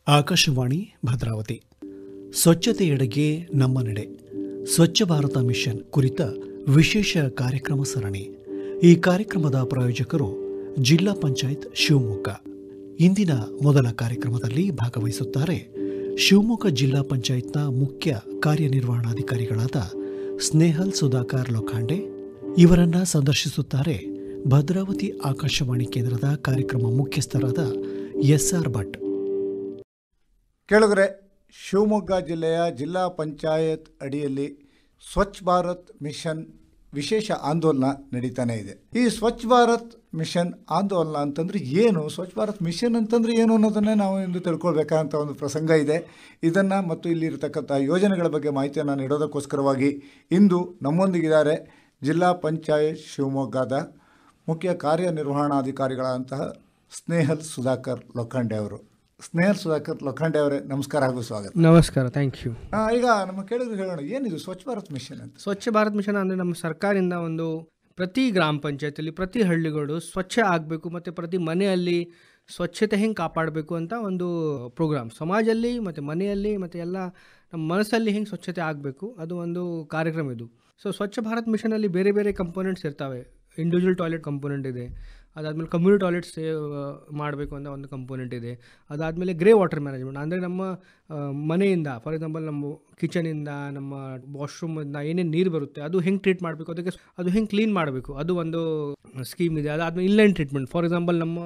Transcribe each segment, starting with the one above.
ಆಕಾಶವಾಣಿ ಭದ್ರಾವತಿ. ಸ್ವಚ್ಛತೆಯೆಡೆಗೆ ನಮ್ಮ ನಡೆ, ಸ್ವಚ್ಛ ಭಾರತ ಮಿಷನ್ ಕುರಿತ ವಿಶೇಷ ಕಾರ್ಯಕ್ರಮ ಸರಣಿ. ಈ ಕಾರ್ಯಕ್ರಮದ ಪ್ರಾಯೋಜಕರು ಜಿಲ್ಲಾ ಪಂಚಾಯತ್ ಶಿವಮೊಗ್ಗ. ಇಂದಿನ ಮೊದಲ ಕಾರ್ಯಕ್ರಮದಲ್ಲಿ ಭಾಗವಹಿಸುತ್ತಾರೆ ಶಿವಮೊಗ್ಗ ಜಿಲ್ಲಾ ಪಂಚಾಯತ್ನ ಮುಖ್ಯ ಕಾರ್ಯನಿರ್ವಹಣಾಧಿಕಾರಿಗಳಾದ ಸ್ನೇಹಲ್ ಸುಧಾಕರ್ ಲೋಖಂಡೆ. ಇವರನ್ನ ಸಂದರ್ಶಿಸುತ್ತಾರೆ ಭದ್ರಾವತಿ ಆಕಾಶವಾಣಿ ಕೇಂದ್ರದ ಕಾರ್ಯಕ್ರಮ ಮುಖ್ಯಸ್ಥರಾದ SR ಭಟ್. ಕೇಳುಗರೆ, ಶಿವಮೊಗ್ಗ ಜಿಲ್ಲೆಯ ಜಿಲ್ಲಾ ಪಂಚಾಯತ್ ಅಡಿಯಲ್ಲಿ ಸ್ವಚ್ಛ ಭಾರತ್ ಮಿಷನ್ ವಿಶೇಷ ಆಂದೋಲನ ನಡೀತಾನೆ ಇದೆ. ಈ ಸ್ವಚ್ಛ ಭಾರತ್ ಮಿಷನ್ ಆಂದೋಲನ ಅಂತಂದರೆ ಏನು, ಸ್ವಚ್ಛ ಭಾರತ್ ಮಿಷನ್ ಅಂತಂದರೆ ಏನು ಅನ್ನೋದನ್ನೇ ನಾವು ಇಂದು ತಿಳ್ಕೊಳ್ಬೇಕಂತ ಒಂದು ಪ್ರಸಂಗ ಇದೆ. ಇದನ್ನು ಮತ್ತು ಇಲ್ಲಿರತಕ್ಕಂಥ ಯೋಜನೆಗಳ ಬಗ್ಗೆ ಮಾಹಿತಿಯನ್ನು ನೀಡೋದಕ್ಕೋಸ್ಕರವಾಗಿ ಇಂದು ನಮ್ಮೊಂದಿಗಿದ್ದಾರೆ ಜಿಲ್ಲಾ ಪಂಚಾಯತ್ ಶಿವಮೊಗ್ಗದ ಮುಖ್ಯ ಕಾರ್ಯನಿರ್ವಹಣಾಧಿಕಾರಿಗಳಂತಹ ಸ್ನೇಹಲ್ ಸುಧಾಕರ್ ಲೋಖಂಡೆ ಅವರು. ಸ್ನೇಹಲ್ ಸುಧಾಕರ್ ಲೋಖಂಡೆ ಅವರೇ, ನಮಸ್ಕಾರ ಹಾಗೂ ಸ್ವಾಗತ. ನಮಸ್ಕಾರ, ಥ್ಯಾಂಕ್ ಯು. ಈಗ ನಮ್ಮ ಕೇಳಿದ್ರು ಹೇಳೋಣ, ಏನಿದು ಸ್ವಚ್ಛ ಭಾರತ್ ಮಿಷನ್ ಅಂತ? ಸ್ವಚ್ಛ ಭಾರತ್ ಮಿಷನ್ ಅಂದರೆ ನಮ್ಮ ಸರ್ಕಾರದಿಂದ ಒಂದು ಪ್ರತಿ ಗ್ರಾಮ ಪಂಚಾಯತಿಯಲ್ಲಿ ಪ್ರತಿ ಹಳ್ಳಿಗಳು ಸ್ವಚ್ಛ ಆಗಬೇಕು ಮತ್ತು ಪ್ರತಿ ಮನೆಯಲ್ಲಿ ಸ್ವಚ್ಛತೆ ಹೆಂಗೆ ಕಾಪಾಡಬೇಕು ಅಂತ ಒಂದು ಪ್ರೋಗ್ರಾಮ್. ಸಮಾಜದಲ್ಲಿ ಮತ್ತು ಮನೆಯಲ್ಲಿ ಮತ್ತು ಎಲ್ಲ ನಮ್ಮ ಮನಸ್ಸಲ್ಲಿ ಹೆಂಗೆ ಸ್ವಚ್ಛತೆ ಆಗಬೇಕು, ಅದು ಒಂದು ಕಾರ್ಯಕ್ರಮ ಇದು. ಸೊ ಸ್ವಚ್ಛ ಭಾರತ್ ಮಿಷನಲ್ಲಿ ಬೇರೆ ಬೇರೆ ಕಂಪೋನೆಂಟ್ಸ್ ಇರ್ತವೆ. ಇಂಡಿವಿಜುವಲ್ ಟಾಯ್ಲೆಟ್ ಕಂಪೋನೆಂಟ್ ಇದೆ, ಅದಾದಮೇಲೆ ಕಮ್ಯುನಿಟಿ ಟಾಯ್ಲೆಟ್ಸ್ ಮಾಡಬೇಕು ಅಂತ ಒಂದು ಕಂಪೋನೆಂಟ್ ಇದೆ. ಅದಾದಮೇಲೆ ಗ್ರೇ ವಾಟರ್ ಮ್ಯಾನೇಜ್ಮೆಂಟ್ ಅಂದರೆ ನಮ್ಮ ಮನೆಯಿಂದ, ಫಾರ್ ಎಕ್ಸಾಂಪಲ್ ನಮ್ಮ ಕಿಚನಿಂದ, ನಮ್ಮ ವಾಶ್ರೂಮಿಂದ ಏನೇನು ನೀರು ಬರುತ್ತೆ ಅದು ಹೆಂಗೆ ಟ್ರೀಟ್ ಮಾಡಬೇಕು, ಅದಕ್ಕೆ ಅದು ಹೆಂಗೆ ಕ್ಲೀನ್ ಮಾಡಬೇಕು, ಅದು ಒಂದು ಸ್ಕೀಮ್ ಇದೆ. ಅದಾದಮೇಲೆ ಇನ್ಲೈನ್ ಟ್ರೀಟ್ಮೆಂಟ್, ಫಾರ್ ಎಕ್ಸಾಂಪಲ್ ನಮ್ಮ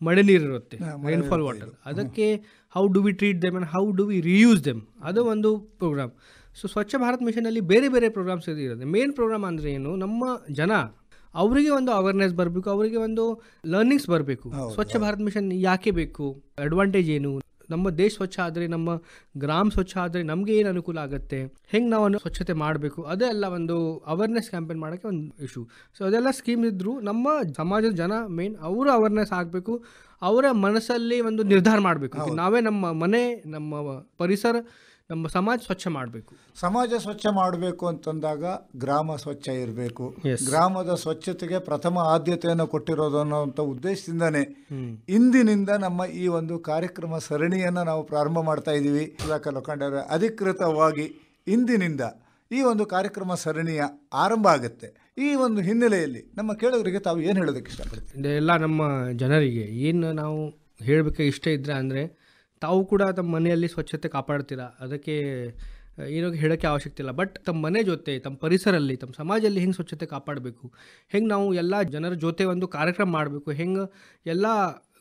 ಮಳೆ ನೀರು ಇರುತ್ತೆ, ರೈನ್ಫಾಲ್ ವಾಟರ್, ಅದಕ್ಕೆ how do we treat them and how do we reuse them, ಅದು ಒಂದು ಪ್ರೋಗ್ರಾಮ್. ಸೊ ಸ್ವಚ್ಛ ಭಾರತ್ ಮಿಷನಲ್ಲಿ ಬೇರೆ ಬೇರೆ ಪ್ರೋಗ್ರಾಮ್ಸ್ ಇರುತ್ತೆ. ಮೇನ್ ಪ್ರೋಗ್ರಾಮ್ ಅಂದರೆ ಏನು, ನಮ್ಮ ಜನ ಅವರಿಗೆ ಒಂದು ಅವೇರ್ನೆಸ್ ಬರಬೇಕು, ಅವರಿಗೆ ಒಂದು ಲರ್ನಿಂಗ್ಸ್ ಬರಬೇಕು. ಸ್ವಚ್ಛ ಭಾರತ್ ಮಿಷನ್ ಯಾಕೆ ಬೇಕು, ಅಡ್ವಾಂಟೇಜ್ ಏನು, ನಮ್ಮ ದೇಶ ಸ್ವಚ್ಛ ಆದರೆ, ನಮ್ಮ ಗ್ರಾಮ ಸ್ವಚ್ಛ ಆದರೆ ನಮಗೆ ಏನು ಅನುಕೂಲ ಆಗುತ್ತೆ, ಹೆಂಗೆ ನಾವು ಸ್ವಚ್ಛತೆ ಮಾಡಬೇಕು, ಅದೆಲ್ಲ ಒಂದು ಅವೇರ್ನೆಸ್ ಕ್ಯಾಂಪೇನ್ ಮಾಡೋಕ್ಕೆ ಒಂದು ಇಶ್ಯೂ. ಸೊ ಅದೆಲ್ಲ ಸ್ಕೀಮ್ ಇದ್ದರೂ ನಮ್ಮ ಸಮಾಜದ ಜನ ಮೇನ್ ಅವರು ಅವೇರ್ನೆಸ್ ಆಗಬೇಕು, ಅವರ ಮನಸ್ಸಲ್ಲಿ ಒಂದು ನಿರ್ಧಾರ ಮಾಡಬೇಕು, ನಾವೇ ನಮ್ಮ ಮನೆ, ನಮ್ಮ ಪರಿಸರ, ನಮ್ಮ ಸಮಾಜ ಸ್ವಚ್ಛ ಮಾಡಬೇಕು. ಸಮಾಜ ಸ್ವಚ್ಛ ಮಾಡಬೇಕು ಅಂತಂದಾಗ ಗ್ರಾಮ ಸ್ವಚ್ಛ ಇರಬೇಕು. ಗ್ರಾಮದ ಸ್ವಚ್ಛತೆಗೆ ಪ್ರಥಮ ಆದ್ಯತೆಯನ್ನು ಕೊಟ್ಟಿರೋದು ಅನ್ನೋಂಥ ಉದ್ದೇಶದಿಂದನೇ ಇಂದಿನಿಂದ ನಮ್ಮ ಈ ಒಂದು ಕಾರ್ಯಕ್ರಮ ಸರಣಿಯನ್ನು ನಾವು ಪ್ರಾರಂಭ ಮಾಡ್ತಾ ಇದ್ದೀವಿ. ಸುಧಾಕರ್ ಲೋಖಂಡೆ ಅವರ ಅಧಿಕೃತವಾಗಿ ಇಂದಿನಿಂದ ಈ ಒಂದು ಕಾರ್ಯಕ್ರಮ ಸರಣಿಯ ಆರಂಭ ಆಗುತ್ತೆ. ಈ ಒಂದು ಹಿನ್ನೆಲೆಯಲ್ಲಿ ನಮ್ಮ ಕೇಳೋರಿಗೆ ತಾವು ಏನು ಹೇಳೋದಕ್ಕೆ ಇಷ್ಟಪಡ್ತೀವಿ? ಎಲ್ಲ ನಮ್ಮ ಜನರಿಗೆ ಏನು ನಾವು ಹೇಳಬೇಕು ಇಷ್ಟ ಇದ್ರೆ ಅಂದರೆ, ತಾವು ಕೂಡ ತಮ್ಮ ಮನೆಯಲ್ಲಿ ಸ್ವಚ್ಛತೆ ಕಾಪಾಡ್ತೀರಾ, ಅದಕ್ಕೆ ಏನೋ ಹೇಳೋಕ್ಕೆ ಅವಶ್ಯಕತೆ ಇಲ್ಲ. ಬಟ್ ತಮ್ಮ ಮನೆ ಜೊತೆ, ತಮ್ಮ ಪರಿಸರಲ್ಲಿ, ತಮ್ಮ ಸಮಾಜದಲ್ಲಿ ಹೆಂಗೆ ಸ್ವಚ್ಛತೆ ಕಾಪಾಡಬೇಕು, ಹೆಂಗೆ ನಾವು ಎಲ್ಲ ಜನರ ಜೊತೆ ಒಂದು ಕಾರ್ಯಕ್ರಮ ಮಾಡಬೇಕು, ಹೆಂಗೆ ಎಲ್ಲ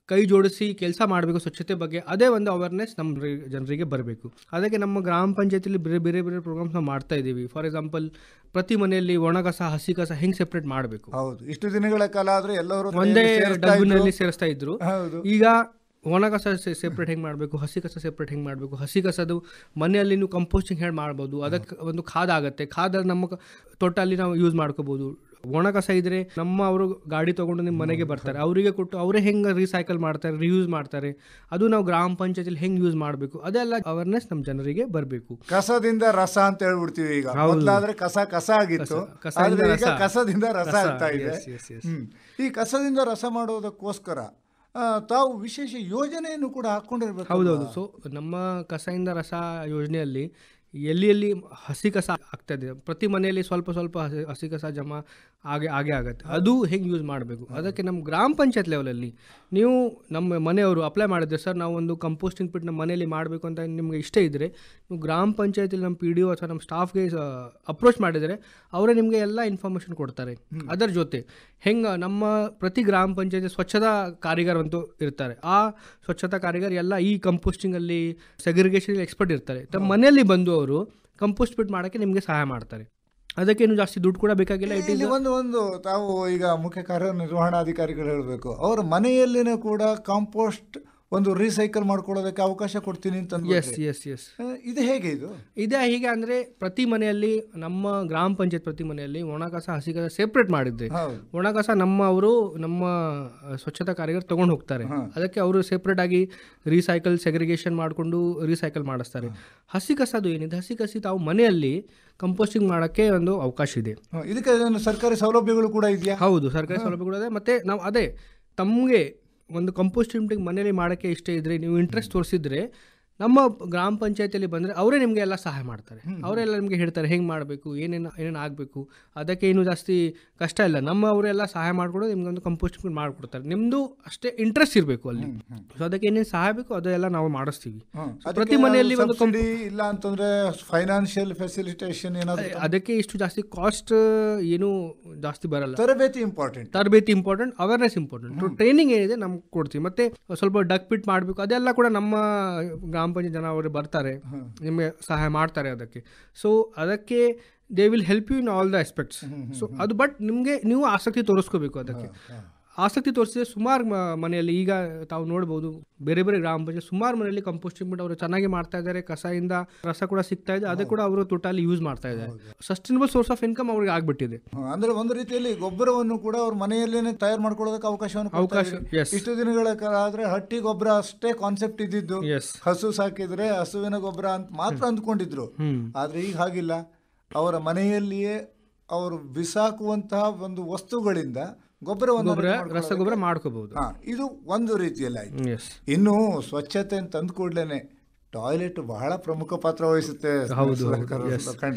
ಕೈ ಜೋಡಿಸಿ ಕೆಲಸ ಮಾಡಬೇಕು ಸ್ವಚ್ಛತೆ ಬಗ್ಗೆ, ಅದೇ ಒಂದು ಅವೇರ್ನೆಸ್ ನಮ್ಮ ಜನರಿಗೆ ಬರಬೇಕು. ಅದಕ್ಕೆ ನಮ್ಮ ಗ್ರಾಮ ಪಂಚಾಯತಿಯಲ್ಲಿ ಬೇರೆ ಬೇರೆ ಬೇರೆ ಪ್ರೋಗ್ರಾಮ್ಸ್ ನಾವು ಮಾಡ್ತಾ ಇದ್ದೀವಿ. ಫಾರ್ ಎಕ್ಸಾಂಪಲ್, ಪ್ರತಿ ಮನೆಯಲ್ಲಿ ಒಣ ಕಸ ಹಸಿ ಕಸ ಹೆಂಗೆ ಸೆಪ್ರೇಟ್ ಮಾಡಬೇಕು. ಹೌದು, ಇಷ್ಟು ದಿನಗಳ ಕಾಲ ಆದರೆ ಎಲ್ಲರೂ ಒಂದೇ ಡಬ್ಬಿನಲ್ಲಿ ಸೇರಿಸ್ತಾ ಇದ್ರು. ಈಗ ಒಣ ಕಸ ಸೆಪ್ರೇಟ್ ಹೆಂಗೆ ಮಾಡಬೇಕು, ಹಸಿ ಕಸ ಸೆಪ್ರೇಟ್ ಹೆಂಗೆ ಮಾಡಬೇಕು, ಹಸಿ ಕಸದು ಮನೆಯಲ್ಲಿ ನೀವು ಕಂಪೋಸ್ಟಿಂಗ್ ಹೇಗೆ ಮಾಡ್ಬೋದು, ಅದಕ್ಕೆ ಒಂದು ಖಾದ ಆಗುತ್ತೆ, ಖಾದ ನಮ್ಮ ತೋಟಲ್ಲಿ ನಾವು ಯೂಸ್ ಮಾಡ್ಕೋಬೋದು. ಒಣ ಕಸ ಇದ್ದರೆ ನಮ್ಮ ಅವರು ಗಾಡಿ ತೊಗೊಂಡು ನಿಮ್ಮ ಮನೆಗೆ ಬರ್ತಾರೆ, ಅವರಿಗೆ ಕೊಟ್ಟು ಅವರೇ ಹೆಂಗೆ ರೀಸೈಕಲ್ ಮಾಡ್ತಾರೆ, ರಿಯೂಸ್ ಮಾಡ್ತಾರೆ, ಅದು ನಾವು ಗ್ರಾಮ ಪಂಚಾಯತಿಲಿ ಹೆಂಗೆ ಯೂಸ್ ಮಾಡಬೇಕು, ಅದೆಲ್ಲ ಅವೇರ್ನೆಸ್ ನಮ್ಮ ಜನರಿಗೆ ಬರಬೇಕು. ಕಸದಿಂದ ರಸ ಅಂತ ಹೇಳ್ಬಿಡ್ತೀವಿ. ಈಗ ಮೊದಲಾದ್ರೆ ಕಸ ಆಗಿತ್ತು, ಕಸದಿಂದ ರಸ ಆಗ್ತಾ ಇದೆ. ಈ ಕಸದಿಂದ ರಸ ಮಾಡೋದಕ್ಕೋಸ್ಕರ ತಾವು ವಿಶೇಷ ಯೋಜನೆಯನ್ನು ಕೂಡ ಹಾಕ್ಕೊಂಡಿರ್ಬೇಕು. ಹೌದೌದು. ಸೊ ನಮ್ಮ ಕಸದಿಂದ ರಸ ಯೋಜನೆಯಲ್ಲಿ ಎಲ್ಲಿ ಹಸಿ ಕಸ ಆಗ್ತದೆ, ಪ್ರತಿ ಮನೆಯಲ್ಲಿ ಸ್ವಲ್ಪ ಸ್ವಲ್ಪ ಹಸಿ ಕಸ ಜಮಾ ಆಗೇ ಆಗುತ್ತೆ, ಅದು ಹೆಂಗೆ ಯೂಸ್ ಮಾಡಬೇಕು. ಅದಕ್ಕೆ ನಮ್ಮ ಗ್ರಾಮ ಪಂಚಾಯತ್ ಲೆವೆಲಲ್ಲಿ ನೀವು ನಮ್ಮ ಮನೆಯವರು ಅಪ್ಲೈ ಮಾಡಿದ್ರೆ, ಸರ್ ನಾವು ಒಂದು ಕಂಪೋಸ್ಟಿಂಗ್ ಪಿಟ್ ನಮ್ಮ ಮನೆಯಲ್ಲಿ ಮಾಡಬೇಕು ಅಂತ ನಿಮಗೆ ಇಷ್ಟ ಇದ್ದರೆ, ನೀವು ಗ್ರಾಮ ಪಂಚಾಯತಿಲಿ ನಮ್ಮ PDO ಅಥವಾ ನಮ್ಮ ಸ್ಟಾಫ್ಗೆ ಅಪ್ರೋಚ್ ಮಾಡಿದರೆ ಅವರೇ ನಿಮಗೆ ಎಲ್ಲ ಇನ್ಫಾರ್ಮೇಷನ್ ಕೊಡ್ತಾರೆ. ಅದರ ಜೊತೆ ಹೆಂಗೆ ನಮ್ಮ ಪ್ರತಿ ಗ್ರಾಮ ಪಂಚಾಯತಿ ಸ್ವಚ್ಛತಾ ಕಾರಿಗಾರ ಅಂತೂ ಇರ್ತಾರೆ. ಆ ಸ್ವಚ್ಛತಾ ಕಾರಿಗಾರ ಎಲ್ಲ ಈ ಕಂಪೋಸ್ಟಿಂಗಲ್ಲಿ ಸೆಗ್ರಿಗೇಷನ್ ಎಕ್ಸ್ಪರ್ಟ್ ಇರ್ತಾರೆ. ತಮ್ಮ ಮನೆಯಲ್ಲಿ ಬಂದು ಅವರು ಕಂಪೋಸ್ಟ್ ಪಿಟ್ ಮಾಡೋಕ್ಕೆ ನಿಮಗೆ ಸಹಾಯ ಮಾಡ್ತಾರೆ. ಅದಕ್ಕೇನು ಜಾಸ್ತಿ ದುಡ್ಡು ಕೂಡ ಬೇಕಾಗಿಲ್ಲ. ಒಂದು ತಾವು ಈಗ ಮುಖ್ಯ ಕಾರ್ಯನಿರ್ವಹಣಾಧಿಕಾರಿಗಳು ಹೇಳಬೇಕು, ಅವರ ಮನೆಯಲ್ಲಿನೂ ಕೂಡ ಕಾಂಪೋಸ್ಟ್ ಒಂದು ರೀಸೈಕಲ್ ಮಾಡ್ಕೊಳ್ಳೋದಕ್ಕೆ ಅವಕಾಶ ಕೊಡ್ತೀನಿ ಅಂತ. ಎಸ್. ಇದು ಹೇಗೆ? ಇದೆ ಹೀಗೆ ಅಂದರೆ, ಪ್ರತಿ ಮನೆಯಲ್ಲಿ ನಮ್ಮ ಗ್ರಾಮ ಪಂಚಾಯತ್ ಪ್ರತಿ ಮನೆಯಲ್ಲಿ ಒಣ ಕಸ ಹಸಿ ಕಸ ಸೆಪ್ರೇಟ್ ಮಾಡಿದ್ರೆ, ಒಣ ಕಸ ನಮ್ಮ ಸ್ವಚ್ಛತಾ ಕಾರಿಗಾರ ತೊಗೊಂಡು ಹೋಗ್ತಾರೆ, ಅದಕ್ಕೆ ಅವರು ಸೆಪ್ರೇಟ್ ಆಗಿ ರೀಸೈಕಲ್ ಸೆಗ್ರಿಗೇಷನ್ ಮಾಡಿಕೊಂಡು ರೀಸೈಕಲ್ ಮಾಡಿಸ್ತಾರೆ. ಹಸಿ ಕಸದು ಏನಿದೆ, ಹಸಿ ಕಸಿ ತಾವು ಮನೆಯಲ್ಲಿ ಕಂಪೋಸ್ಟಿಂಗ್ ಮಾಡೋಕ್ಕೆ ಒಂದು ಅವಕಾಶ ಇದೆ. ಇದಕ್ಕೆ ಸರ್ಕಾರಿ ಸೌಲಭ್ಯಗಳು ಕೂಡ ಇದೆಯಾ? ಹೌದು, ಸರ್ಕಾರಿ ಸೌಲಭ್ಯಗಳು ಇದೆ. ಮತ್ತು ನಾವು ಅದೇ ತಮಗೆ ಒಂದು ಕಂಪೋಸ್ಟಿಂಗ್ ಮನೆಯಲ್ಲಿ ಮಾಡೋಕ್ಕೆ ಇಷ್ಟ ಇದ್ದರೆ, ನೀವು ಇಂಟ್ರೆಸ್ಟ್ ತೋರಿಸಿದ್ರೆ ನಮ್ಮ ಗ್ರಾಮ ಪಂಚಾಯತಿಯಲ್ಲಿ ಬಂದರೆ ಅವರೇ ನಿಮಗೆ ಎಲ್ಲ ಸಹಾಯ ಮಾಡ್ತಾರೆ. ಅವರೆಲ್ಲ ನಿಮಗೆ ಹೇಳ್ತಾರೆ ಹೆಂಗೆ ಮಾಡಬೇಕು, ಏನೇನು ಆಗಬೇಕು. ಅದಕ್ಕೆ ಏನು ಜಾಸ್ತಿ ಕಷ್ಟ ಇಲ್ಲ. ಅವರೆಲ್ಲ ಸಹಾಯ ಮಾಡಿಕೊಡು, ನಿಮ್ಗೊಂದು ಕಂಪೋಸ್ಟಿಂಗ್ ಮಾಡಿಕೊಡ್ತಾರೆ. ನಿಮ್ಮದು ಅಷ್ಟೇ ಇಂಟ್ರೆಸ್ಟ್ ಇರಬೇಕು ಅಲ್ಲಿ. ಸೊ ಅದಕ್ಕೆ ಏನೇನು ಸಹಾಯ ಬೇಕು ಅದೆಲ್ಲ ನಾವು ಮಾಡಿಸ್ತೀವಿ. ಪ್ರತಿ ಮನೆಯಲ್ಲಿ ಒಂದು ಇಲ್ಲ ಅಂತಂದ್ರೆ ಫೈನಾನ್ಷಿಯಲ್ ಫೆಸಿಲಿಟೇಷನ್ ಏನಾದ್ರು ಅದಕ್ಕೆ ಇಷ್ಟು ಜಾಸ್ತಿ ಕಾಸ್ಟ್ ಏನು ಜಾಸ್ತಿ ಬರಲ್ಲ. ತರಬೇತಿ ಇಂಪಾರ್ಟೆಂಟ್, ಅವೇರ್ನೆಸ್ ಇಂಪಾರ್ಟೆಂಟ್, ಟ್ರೈನಿಂಗ್ ಏನಿದೆ ನಮ್ಗೆ ಕೊಡ್ತೀವಿ. ಮತ್ತೆ ಸ್ವಲ್ಪ ಡಕ್ ಪಿಟ್ ಮಾಡಬೇಕು ಅದೆಲ್ಲ ಕೂಡ ನಮ್ಮ ಗ್ರಾಮ ಪಂಚಾಯತ್ ಜನ ಅವರು ಬರ್ತಾರೆ, ನಿಮಗೆ ಸಹಾಯ ಮಾಡ್ತಾರೆ ಅದಕ್ಕೆ. ಸೊ ಅದಕ್ಕೆ they will help you in all the aspects. So ಅದು ಬಟ್ ನಿಮಗೆ ನೀವು ಆಸಕ್ತಿ ತೋರಿಸ್ಕೋಬೇಕು. ಅದಕ್ಕೆ ಆಸಕ್ತಿ ತೋರಿಸಿದ್ರೆ ಸುಮಾರು ಮನೆಯಲ್ಲಿ ಈಗ ತಾವು ನೋಡ್ಬೋದು, ಬೇರೆ ಬೇರೆ ಗ್ರಾಮ ಪಂಚಾಯತ್ ಸುಮಾರು ಮನೆಯಲ್ಲಿ ಕಂಪೋಸ್ಟಿಂಗ್ ಬಿಟ್ಟು ಅವರು ಚೆನ್ನಾಗಿ ಮಾಡ್ತಾ ಇದ್ದಾರೆ. ಕಸದಿಂದ ರಸ ಕೂಡ ಸಿಗ್ತಾ ಇದೆ, ಅದು ಕೂಡ ಅವರು ಟೋಟಲಿ ಯೂಸ್ ಮಾಡ್ತಾ ಇದ್ದಾರೆ. ಸಸ್ಟೈನಬಲ್ ಸೋರ್ಸ್ ಆಫ್ ಇನ್ಕಮ್ ಅವ್ರಿಗೆ ಆಗ್ಬಿಟ್ಟಿದೆ. ಅಂದ್ರೆ ಒಂದು ರೀತಿಯಲ್ಲಿ ಗೊಬ್ಬರವನ್ನು ಕೂಡ ಅವ್ರ ಮನೆಯಲ್ಲೇನೆ ತಯಾರು ಮಾಡ್ಕೊಳ್ಳೋದಕ್ಕೆ ಅವಕಾಶ. ಇಷ್ಟು ದಿನಗಳ ಕಾಲ ಆದ್ರೆ ಹಟ್ಟಿ ಗೊಬ್ಬರ ಅಷ್ಟೇ ಕಾನ್ಸೆಪ್ಟ್ ಇದ್ದಿದ್ದು, ಹಸು ಸಾಕಿದ್ರೆ ಹಸುವಿನ ಗೊಬ್ಬರ ಅಂತ ಮಾತ್ರ ಅಂದ್ಕೊಂಡಿದ್ರು. ಆದ್ರೆ ಈಗ ಹಾಗಿಲ್ಲ, ಅವರ ಮನೆಯಲ್ಲಿಯೇ ಅವರು ಬಿಸಾಕುವಂತಹ ಒಂದು ವಸ್ತುಗಳಿಂದ ರಸಗೊಬ್ಬರ ಮಾಡ್ಕೋಬಹುದು. ಇದು ಒಂದು ರೀತಿಯಲ್ಲಿ ಆಯ್ತು. ಇನ್ನು ಸ್ವಚ್ಛತೆ ಅಂತ ಅಂದ ಕೂಡಲೇ ಟಾಯ್ಲೆಟ್ ಬಹಳ ಪ್ರಮುಖ ಪಾತ್ರ ವಹಿಸುತ್ತೆ.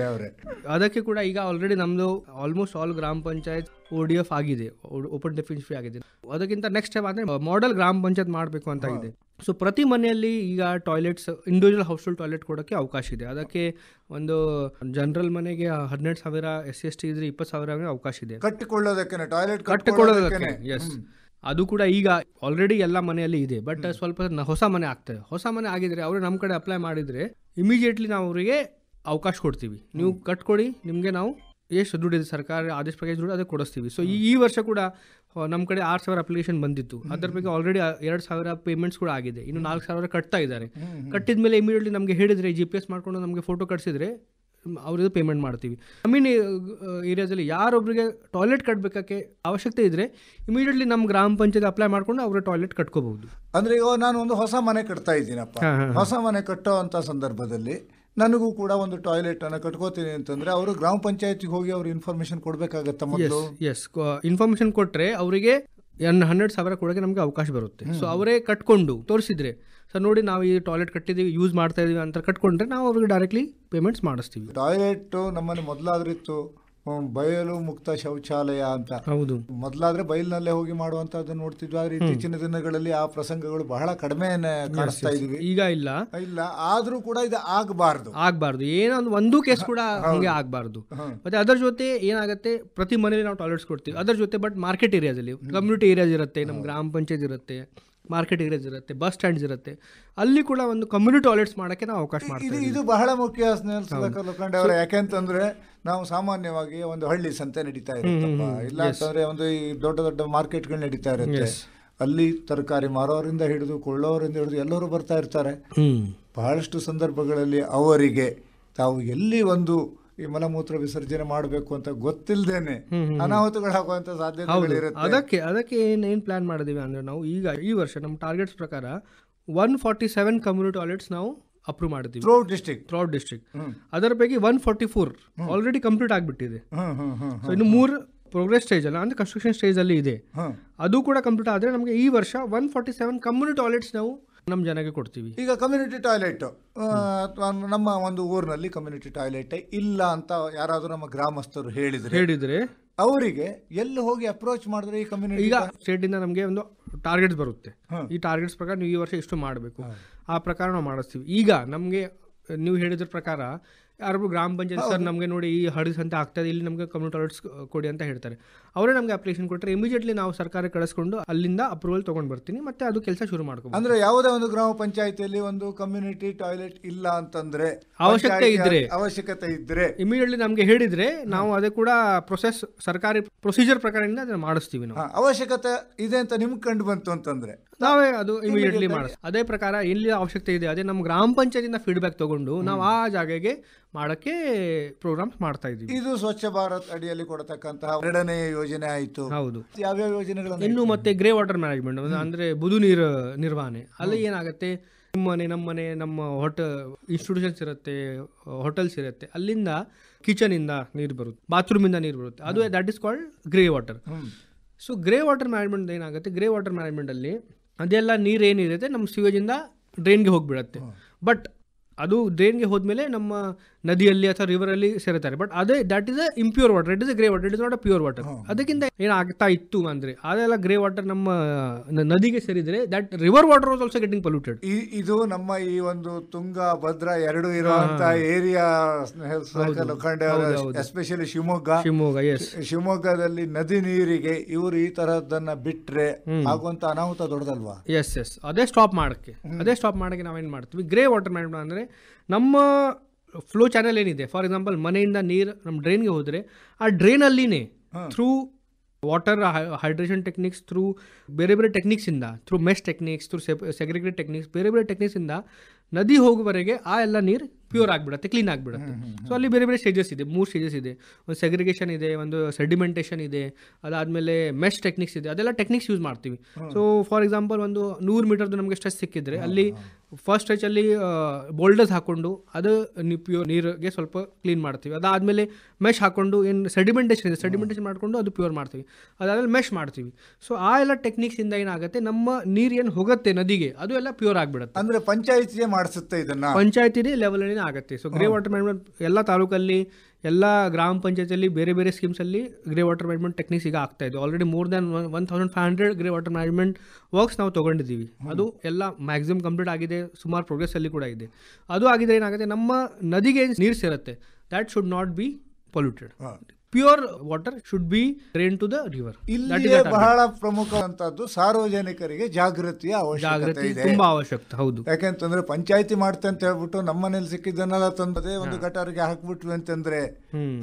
ಅವರೇ ಅದಕ್ಕೆ ಕೂಡ ಈಗ ಆಲ್ರೆಡಿ ನಮ್ದು ಆಲ್ಮೋಸ್ಟ್ ಆಲ್ ಗ್ರಾಮ ಪಂಚಾಯತ್ ODF ಆಗಿದೆ, ಓಪನ್ ಡೆಫಿನಿಷನ್ ಫ್ರೀ ಆಗಿದೆ. ಅದಕ್ಕಿಂತ ನೆಕ್ಸ್ಟ್ ಸ್ಟೆಪ್ ಅಂದ್ರೆ ಮಾಡೆಲ್ ಗ್ರಾಮ ಪಂಚಾಯತ್ ಮಾಡಬೇಕು ಅಂತ ಇದೆ. ಸೊ ಪ್ರತಿ ಮನೆಯಲ್ಲಿ ಈಗ toilets, individual house hold toilet ಕೊಡೋಕ್ಕೆ ಅವಕಾಶ ಇದೆ. ಅದಕ್ಕೆ ಒಂದು ಜನರಲ್ ಮನೆಗೆ 12,000, SC/ST ಇದ್ರೆ 20,000 ಅವಕಾಶ ಇದೆ ಕಟ್ಟಿಕೊಳ್ಳೋದಕ್ಕೆ. ಎಸ್, ಅದು ಕೂಡ ಈಗ ಆಲ್ರೆಡಿ ಎಲ್ಲ ಮನೆಯಲ್ಲಿ ಇದೆ. ಬಟ್ ಸ್ವಲ್ಪ ಹೊಸ ಮನೆ ಆಗ್ತದೆ. ಹೊಸ ಮನೆ ಆಗಿದ್ರೆ ಅವರು ನಮ್ಮ ಕಡೆ ಅಪ್ಲೈ ಮಾಡಿದ್ರೆ ಇಮಿಡಿಯೇಟ್ಲಿ ನಾವು ಅವರಿಗೆ ಅವಕಾಶ ಕೊಡ್ತೀವಿ. ನೀವು ಕಟ್ಕೊಡಿ, ನಿಮಗೆ ನಾವು ಎಷ್ಟು ದುಡ್ಡಿದೆ ಸರ್ಕಾರ ಆದೇಶ ಪ್ರಕಾರ ದುಡ್ಡು ಅದಕ್ಕೆ ಕೊಡಿಸ್ತೀವಿ. ಸೊ ಈ ವರ್ಷ ಕೂಡ ನಮ್ಮ ಕಡೆ 6,000 ಅಪ್ಲಿಕೇಶನ್ ಬಂದಿತ್ತು. ಅದ್ರ ಬಗ್ಗೆ ಆಲ್ರೆಡಿ 2,000 ಪೇಮೆಂಟ್ಸ್ ಕೂಡ ಆಗಿದೆ. ಇನ್ನು 4,000 ಕಟ್ತಾ ಇದ್ದಾರೆ. ಕಟ್ಟಿದ ಮೇಲೆ ಇಮಿಡಿಯೇಟ್ಲಿ ನಮಗೆ ಹೇಳಿದರೆ GPS ಮಾಡ್ಕೊಂಡು ನಮಗೆ ಫೋಟೋ ಕಳಿಸಿದ್ರೆ ಅವ್ರದ್ದು ಪೇಮೆಂಟ್ ಮಾಡ್ತೀವಿ. ಗ್ರಾಮೀಣ ಏರಿಯಾದಲ್ಲಿ ಯಾರೊಬ್ಬರಿಗೆ ಟಾಯ್ಲೆಟ್ ಕಟ್ಟಬೇಕಕ್ಕೆ ಅವಶ್ಯಕತೆ ಇದ್ರೆ ಇಮಿಡಿಯೇಟ್ಲಿ ನಮ್ಮ ಗ್ರಾಮ ಪಂಚಾಯತ್ ಅಪ್ಲೈ ಮಾಡ್ಕೊಂಡು ಅವ್ರ ಟಾಯ್ಲೆಟ್ ಕಟ್ಕೋಬಹುದು. ಅಂದ್ರೆ ಈಗ ನಾನು ಒಂದು ಹೊಸ ಮನೆ ಕಟ್ತಾ ಇದ್ದೀನಪ್ಪ, ಹೊಸ ಮನೆ ಕಟ್ಟೋ ಅಂತ ಸಂದರ್ಭದಲ್ಲಿ ನನಗೂ ಕೂಡ ಒಂದು ಟಾಯ್ಲೆಟ್ ಅನ್ನು ಕಟ್ಕೋತೀನಿ ಅಂತಂದ್ರೆ ಅವರು ಗ್ರಾಮ ಪಂಚಾಯತಿಗೆ ಹೋಗಿ ಅವ್ರು ಇನ್ಫಾರ್ಮೇಶನ್ ಕೊಡ್ಬೇಕಾಗತ್ತ ಮೊದಲು. ಎಸ್, ಇನ್ಫಾರ್ಮೇಶನ್ ಕೊಟ್ರೆ ಅವರಿಗೆ 12,000 ಕೊಡೋಕೆ ನಮಗೆ ಅವಕಾಶ ಬರುತ್ತೆ. ಸೊ ಅವರೇ ಕಟ್ಕೊಂಡು ತೋರಿಸಿದ್ರೆ, ಸರ್ ನೋಡಿ ನಾವು ಈ ಟಾಯ್ಲೆಟ್ ಕಟ್ಟಿದ್ದೀವಿ, ಯೂಸ್ ಮಾಡ್ತಾ ಇದೀವಿ ಅಂತ ಕಟ್ಕೊಂಡ್ರೆ ನಾವು ಅವ್ರಿಗೆ ಡೈರೆಕ್ಟ್ಲಿ ಪೇಮೆಂಟ್ಸ್ ಮಾಡಿಸ್ತೀವಿ. ಟಾಯ್ಲೆಟ್ ನಮ್ಮಲ್ಲಿ ಮೊದಲಾದ್ರಿತ್ತು ಬಯಲು ಮುಕ್ತ ಶೌಚಾಲಯ ಅಂತ. ಹೌದು, ಮೊದಲಾದ್ರೆ ಬಯಲಿನಲ್ಲೇ ಹೋಗಿ ಮಾಡುವಂತದ್ದು ನೋಡ್ತಿದ್ವಿ. ಆದ್ರೆ ಇತ್ತೀಚಿನ ದಿನಗಳಲ್ಲಿ ಆ ಪ್ರಸಂಗಗಳು ಬಹಳ ಕಡಿಮೆ ಕಾಣಿಸ್ತಾ ಇದೀವಿ. ಈಗ ಇಲ್ಲ, ಆದ್ರೂ ಕೂಡ ಇದು ಆಗ್ಬಾರ್ದು. ಏನೋ ಒಂದು ಕೇಸ್ ಕೂಡ ಹಂಗೆ ಆಗ್ಬಾರ್ದು. ಮತ್ತೆ ಅದರ ಜೊತೆ ಏನಾಗುತ್ತೆ, ಪ್ರತಿ ಮನೇಲಿ ನಾವು ಟಾಯ್ಲೆಟ್ಸ್ ಕೊಡ್ತೀವಿ. ಅದರ ಜೊತೆ ಬಟ್ ಮಾರ್ಕೆಟ್ ಏರಿಯಾದಲ್ಲಿ ಕಮ್ಯುನಿಟಿ ಏರಿಯಾಸ್ ಇರುತ್ತೆ, ನಮ್ಮ ಗ್ರಾಮ ಪಂಚಾಯತ್ ಇರುತ್ತೆ, ಮಾರ್ಕೆಟ್ ಏರಿಯಾಸ್ ಇರುತ್ತೆ, ಬಸ್ ಸ್ಟ್ಯಾಂಡ್ಸ್ ಇರುತ್ತೆ, ಅಲ್ಲಿ ಕೂಡ ಒಂದು ಕಮ್ಯುನಿಟಿ ಟಾಯ್ಲೆಟ್ಸ್ ಮಾಡಕ್ಕೆ ನಾವು ಅವಕಾಶ ಮಾಡ್ತೀವಿ. ಇದು ಬಹಳ ಮುಖ್ಯ ಲೋಖಂಡೆ. ಯಾಕೆಂತಂದ್ರೆ ನಾವು ಸಾಮಾನ್ಯವಾಗಿ ಒಂದು ಹಳ್ಳಿ ಸಂತೆ ನಡೀತಾ ಇರುತ್ತಪ್ಪ, ಇಲ್ಲ ಅಂತಂದ್ರೆ ಒಂದು ಈ ದೊಡ್ಡ ದೊಡ್ಡ ಮಾರ್ಕೆಟ್ಗಳು ನಡೀತಾ ಇರುತ್ತೆ. ಅಲ್ಲಿ ತರಕಾರಿ ಮಾರೋರಿಂದ ಹಿಡಿದು ಕೊಳ್ಳೋರಿಂದ ಹಿಡಿದು ಎಲ್ಲರೂ ಬರ್ತಾ ಇರ್ತಾರೆ. ಬಹಳಷ್ಟು ಸಂದರ್ಭಗಳಲ್ಲಿ ಅವರಿಗೆ ತಾವು ಎಲ್ಲಿ ಒಂದು ಈ ಮಲಮೂತ್ರ ವಿಸರ್ಜನೆ ಮಾಡಬೇಕು ಅಂತ ಗೊತ್ತಿಲ್ಲದೇನೆ ಅನಾಹುತಗಳಾಗುವಂತ ಸಾಧ್ಯತೆ. ಅದಕ್ಕೆ ಏನ್ ಪ್ಲಾನ್ ಮಾಡಿದೀವಿ ಅಂದ್ರೆ, ನಾವು ಈಗ ಈ ವರ್ಷ ನಮ್ಮ ಟಾರ್ಗೆಟ್ಸ್ ಪ್ರಕಾರ 147 ಕಮ್ಯುನಿಟಿ ಟಾಯ್ಲೆಟ್ಸ್ ನಾವು ಅಪ್ರೂವ್ ಮಾಡಿದ್ವಿ ಥ್ರೂಔಟ್ ಡಿಸ್ಟ್ರಿಕ್ಟ್. ಅದರ ಪೈಕಿ 144 ಆಲ್ರೆಡಿ ಕಂಪ್ಲೀಟ್ ಆಗಿಬಿಟ್ಟಿದೆ. ಇನ್ನು 3 ಪ್ರೋಗ್ರೆಸ್ ಸ್ಟೇಜ್ ಅಲ್ಲ, ಅಂದ್ರೆ ಕನ್ಸ್ಟ್ರಕ್ಷನ್ ಸ್ಟೇಜ್ ಅಲ್ಲಿ ಇದೆ. ಅದು ಕೂಡ ಕಂಪ್ಲೀಟ್ ಆದ್ರೆ ನಮಗೆ ಈ ವರ್ಷ 147 ಕಮ್ಯುನಿಟಿ ಟಾಯ್ಲೆಟ್ಸ್ ನಾವು ನಮ್ಮ ಜನಕ್ಕೆ ಕೊಡ್ತೀವಿ. ಈಗ ಕಮ್ಯುನಿಟಿ ಟಾಯ್ಲೆಟ್ ನಮ್ಮ ಒಂದು ಊರಿನಲ್ಲಿ ಕಮ್ಯುನಿಟಿ ಟಾಯ್ಲೆಟ್ ಇಲ್ಲ ಅಂತ ಯಾರಾದ್ರೂ ನಮ್ಮ ಗ್ರಾಮಸ್ಥರು ಹೇಳಿದ್ರೆ ಅವರಿಗೆ ಎಲ್ಲಿ ಹೋಗಿ ಅಪ್ರೋಚ್ ಮಾಡಿದ್ರೆ ಈ ಕಮ್ಯುನಿಟಿ? ಈಗ ಸ್ಟೇಟ್ ಇಂದ ನಮಗೆ ಒಂದು ಟಾರ್ಗೆಟ್ಸ್ ಬರುತ್ತೆ. ಈ ಟಾರ್ಗೆಟ್ಸ್ ಪ್ರಕಾರ ನೀವು ಈ ವರ್ಷ ಇಷ್ಟು ಮಾಡಬೇಕು, ಆ ಪ್ರಕಾರ ನಾವು ಮಾಡಿಸ್ತೀವಿ. ಈಗ ನಮಗೆ ನೀವು ಹೇಳಿದ್ರ ಪ್ರಕಾರ ಯಾರೊಬ್ಬರು ಗ್ರಾಮ ಪಂಚಾಯತ್ ಸರ್ ನಮಗೆ ನೋಡಿ ಈ ಹಡಸ್ ಅಂತ ಆಗ್ತದೆ, ಇಲ್ಲಿ ನಮಗೆ ಕಮ್ಯುನಿಟಿ ಟಾಯ್ಲೆಟ್ಸ್ ಕೊಡಿ ಅಂತ ಹೇಳ್ತಾರೆ. ಅವರೇ ನಮಗೆ ಅಪ್ಲಿಕೇಶನ್ ಕೊಟ್ಟರೆ ಇಮಿಡಿಯೇಟ್ಲಿ ನಾವು ಸರ್ಕಾರಕ್ಕೆ ಕಳಿಸ್ಕೊಂಡು ಅಲ್ಲಿಂದ ಅಪ್ರೂವಲ್ ತೊಗೊಂಡು ಬರ್ತೀನಿ, ಮತ್ತೆ ಅದು ಕೆಲಸ ಶುರು ಮಾಡ್ಕೊಂಡು. ಅಂದ್ರೆ ಯಾವುದೇ ಒಂದು ಗ್ರಾಮ ಪಂಚಾಯತಿಯಲ್ಲಿ ಒಂದು ಕಮ್ಯುನಿಟಿ ಟಾಯ್ಲೆಟ್ ಇಲ್ಲ ಅಂತಂದ್ರೆ ಅವಶ್ಯಕತೆ ಇದ್ರೆ ಇಮಿಡಿಯೇಟ್ಲಿ ನಮಗೆ ಹೇಳಿದ್ರೆ ನಾವು ಅದೇ ಕೂಡ ಸರ್ಕಾರಿ ಪ್ರೊಸೀಜರ್ ಪ್ರಕಾರದಿಂದ ಅದನ್ನ ಮಾಡಿಸ್ತೀವಿ. ನಾವು ಅವಶ್ಯಕತೆ ಇದೆ ಅಂತ ನಿಮ್ಗೆ ಕಂಡು ಬಂತು ಅಂತಂದ್ರೆ ನಾವೇ ಅದು ಇಮಿಡಿಯೇಟ್ಲಿ ಮಾಡಿಸ್ತೀವಿ. ಅದೇ ಪ್ರಕಾರ ಎಲ್ಲಿ ಅವಶ್ಯಕತೆ ಇದೆ ಅದೇ ನಮ್ಮ ಗ್ರಾಮ ಪಂಚಾಯತಿಂದ ಫೀಡ್ಬ್ಯಾಕ್ ತಗೊಂಡು ನಾವು ಆ ಜಾಗಕ್ಕೆ ಮಾಡಕ್ಕೆ ಪ್ರೋಗ್ರಾಮ್ಸ್ ಮಾಡ್ತಾ ಇದೀವಿ. ಇದು ಸ್ವಚ್ಛ ಭಾರತ್ ಅಡಿಯಲ್ಲಿ ಕೊಡತಕ್ಕಂತಹ 2ನೇ ಯೋಜನೆ ಆಯಿತು. ಹೌದು, ಯಾವ್ಯಾವ ಯೋಜನೆಗಳು ಇನ್ನು ಮತ್ತೆ ಗ್ರೇ ವಾಟರ್ ಮ್ಯಾನೇಜ್ಮೆಂಟ್ ಅಂದ್ರೆ ಬುದು ನೀರು ನಿರ್ವಹಣೆ. ಅಲ್ಲಿ ಏನಾಗುತ್ತೆ, ನಮ್ಮ ಇನ್ಸ್ಟಿಟ್ಯೂಷನ್ಸ್ ಇರುತ್ತೆ, ಹೋಟೆಲ್ಸ್ ಇರುತ್ತೆ, ಅಲ್ಲಿಂದ ಕಿಚನ್ ಇಂದ ನೀರು ಬರುತ್ತೆ, ಬಾತ್ರೂಮ್ ಇಂದ ನೀರು ಬರುತ್ತೆ. ಅದು that is called grey water. So grey water management ಏನಾಗುತ್ತೆ, ಗ್ರೇ ವಾಟರ್ ಮ್ಯಾನೇಜ್ಮೆಂಟ್ ಅಲ್ಲಿ ಅದೆಲ್ಲ ನೀರು ಏನಿರುತ್ತೆ ನಮ್ಮ ಸಿವೇಜ್ ಇಂದ ಡ್ರೈನ್ಗೆ ಹೋಗಿಬಿಡತ್ತೆ. ಬಟ್ ಅದು ಡ್ರೈನ್ಗೆ ಹೋದ್ಮೇಲೆ ನಮ್ಮ ನದಿಯಲ್ಲಿ ಅಥವಾ ರಿವರಲ್ಲಿ ಸೇರುತ್ತಾರೆ. ಬಟ್ ಅದೇ that is a impure water, it is a grey water, it is not a pure water. ಅದಕ್ಕಿಂತ ಏನಾಗ್ತಾ ಇತ್ತು ಅಂದರೆ ಅದೆಲ್ಲ ಗ್ರೇ ವಾಟರ್ ನಮ್ಮ ನದಿಗೆ ಸೇರಿದರೆ that river water was also getting polluted. ಇದು ನಮ್ಮ ಈ ಒಂದು ತುಂಗ ಭದ್ರಾ ಎರಡು ಇರುವಂತಹ ಏರಿಯಾ, ಎಸ್ಪೆಷಲಿ ಶಿವಮೊಗ್ಗದಲ್ಲಿ ನದಿ ನೀರಿಗೆ ಇವರು ಈ ತರದನ್ನ ಬಿಟ್ರೆ ಆಗುವಂತ ಅನಾಹುತ ದೊಡ್ಡದಲ್ವಾ? ಎಸ್ ಎಸ್, ಅದೇ ಸ್ಟಾಪ್ ಮಾಡಕ್ಕೆ ನಾವೇನ್ ಮಾಡ್ತೀವಿ, ಗ್ರೇ ವಾಟರ್ ಮ್ಯಾನೇಜ್ಮೆಂಟ್ ಅಂದರೆ ನಮ್ಮ ಫ್ಲೋ ಚಾನಲ್ ಏನಿದೆ, ಫಾರ್ ಎಕ್ಸಾಂಪಲ್ ಮನೆಯಿಂದ ನೀರು ನಮ್ಮ ಡ್ರೈನ್ಗೆ ಹೋದರೆ ಆ ಡ್ರೈನಲ್ಲಿನೇ through water hydration techniques, through ಬೇರೆ ಬೇರೆ ಟೆಕ್ನಿಕ್ಸಿಂದ, through mesh techniques, through segregate techniques, ಬೇರೆ ಬೇರೆ ಟೆಕ್ನಿಕ್ಸಿಂದ ನದಿ ಹೋಗುವವರೆಗೆ ಆ ಎಲ್ಲ ನೀರು ಪ್ಯೂರ್ ಆಗಿಬಿಡುತ್ತೆ, ಕ್ಲೀನ್ ಆಗಿಬಿಡುತ್ತೆ. ಸೊ ಅಲ್ಲಿ ಬೇರೆ ಬೇರೆ ಸ್ಟೇಜಸ್ ಇದೆ, 3 ಸ್ಟೇಜಸ್ ಇದೆ. ಒಂದು ಸೆಗ್ರಿಗೇಷನ್ ಇದೆ, ಒಂದು ಸೆಡಿಮೆಂಟೇಷನ್ ಇದೆ, ಅದಾದಮೇಲೆ ಮೆಶ್ ಟೆಕ್ನಿಕ್ಸ್ ಇದೆ. ಅದೆಲ್ಲ ಟೆಕ್ನಿಕ್ಸ್ ಯೂಸ್ ಮಾಡ್ತೀವಿ. ಸೊ ಫಾರ್ ಎಕ್ಸಾಂಪಲ್ ಒಂದು 100 ಮೀಟರ್ದು ನಮಗೆ ಸ್ಟ್ರೆಚ್ ಸಿಕ್ಕಿದ್ರೆ ಅಲ್ಲಿ ಫಸ್ಟ್ ಸ್ಟ್ರೆಚಲ್ಲಿ ಬೋಲ್ಡರ್ಸ್ ಹಾಕ್ಕೊಂಡು ಅದು ಪ್ಯೂರ್ ನೀರಿಗೆ ಸ್ವಲ್ಪ ಕ್ಲೀನ್ ಮಾಡ್ತೀವಿ. ಅದಾದಮೇಲೆ ಮೆಶ್ ಹಾಕ್ಕೊಂಡು ಏನು ಸೆಡಿಮೆಂಟೇಷನ್ ಮಾಡಿಕೊಂಡು ಅದು ಪ್ಯೂರ್ ಮಾಡ್ತೀವಿ. ಅದಾದಮೇಲೆ ಮೆಶ್ ಮಾಡ್ತೀವಿ. ಸೊ ಆ ಎಲ್ಲ ಟೆಕ್ನಿಕ್ಸಿಂದ ಏನಾಗುತ್ತೆ, ನಮ್ಮ ನೀರು ಏನು ಹೋಗುತ್ತೆ ನದಿಗೆ ಅದು ಎಲ್ಲ ಪ್ಯೂರ್ ಆಗಿಬಿಡುತ್ತೆ. ಅಂದರೆ ಪಂಚಾಯತಿಗೆ ಮಾಡಿಸುತ್ತೆ ಇದನ್ನು, ಪಂಚಾಯತಿ ಲೆವೆಲಲ್ಲಿ ಆಗುತ್ತೆ. ಸೊ ಗ್ರೇ ವಾಟರ್ ಮ್ಯಾನೇಜ್ಮೆಂಟ್ ಎಲ್ಲ ತಾಲೂಕಲ್ಲಿ, ಎಲ್ಲ ಗ್ರಾಮ ಪಂಚಾಯತಿಯಲ್ಲಿ ಬೇರೆ ಬೇರೆ ಸ್ಕೀಮ್ಸಲ್ಲಿ ಗ್ರೇ ವಾಟರ್ ಮ್ಯಾನೇಜ್ಮೆಂಟ್ ಟೆಕ್ನಿಕ್ಸ್ ಈಗ ಆಗ್ತಾ ಇದೆ. Already more than 1500 grey water management works ನಾವು ತೊಗೊಂಡಿದ್ದೀವಿ. ಅದು ಎಲ್ಲ ಮ್ಯಾಕ್ಸಿಮಮ್ ಕಂಪ್ಲೀಟ್ ಆಗಿದೆ, ಸುಮಾರು ಪ್ರೋಗ್ರೆಸ್ಸಲ್ಲಿ ಕೂಡ ಇದೆ. ಅದು ಆಗಿದ್ರೆ ಏನಾಗುತ್ತೆ, ನಮ್ಮ ನದಿಗೆ ನೀರು ಸೇರುತ್ತೆ, that should not be polluted. Pure water should be drain to the river. ಇಲ್ಲಿ ಬಹಳ ಪ್ರಮುಖವಂತದ್ದು ಸಾರ್ವಜನಿಕರಿಗೆ ಜಾಗೃತಿಯ ಅವಶ್ಯಕತೆ ಇದೆ, ತುಂಬಾ ಅವಶ್ಯಕತೆ. ಹೌದು, ಯಾಕೆಂತಂದ್ರೆ ಪಂಚಾಯತಿ ಮಾಡ್ತೆ ಅಂತ ಹೇಳ್ಬಿಟ್ಟು ನಮ್ಮ ಮನೇಲಿ ಸಿಕ್ಕಿದ್ದನ್ನೆಲ್ಲ ತಂದದೇ ಒಂದು ಗಟಾರಿಗೆ ಹಾಕ್ಬಿಟ್ವಿ ಅಂತಂದ್ರೆ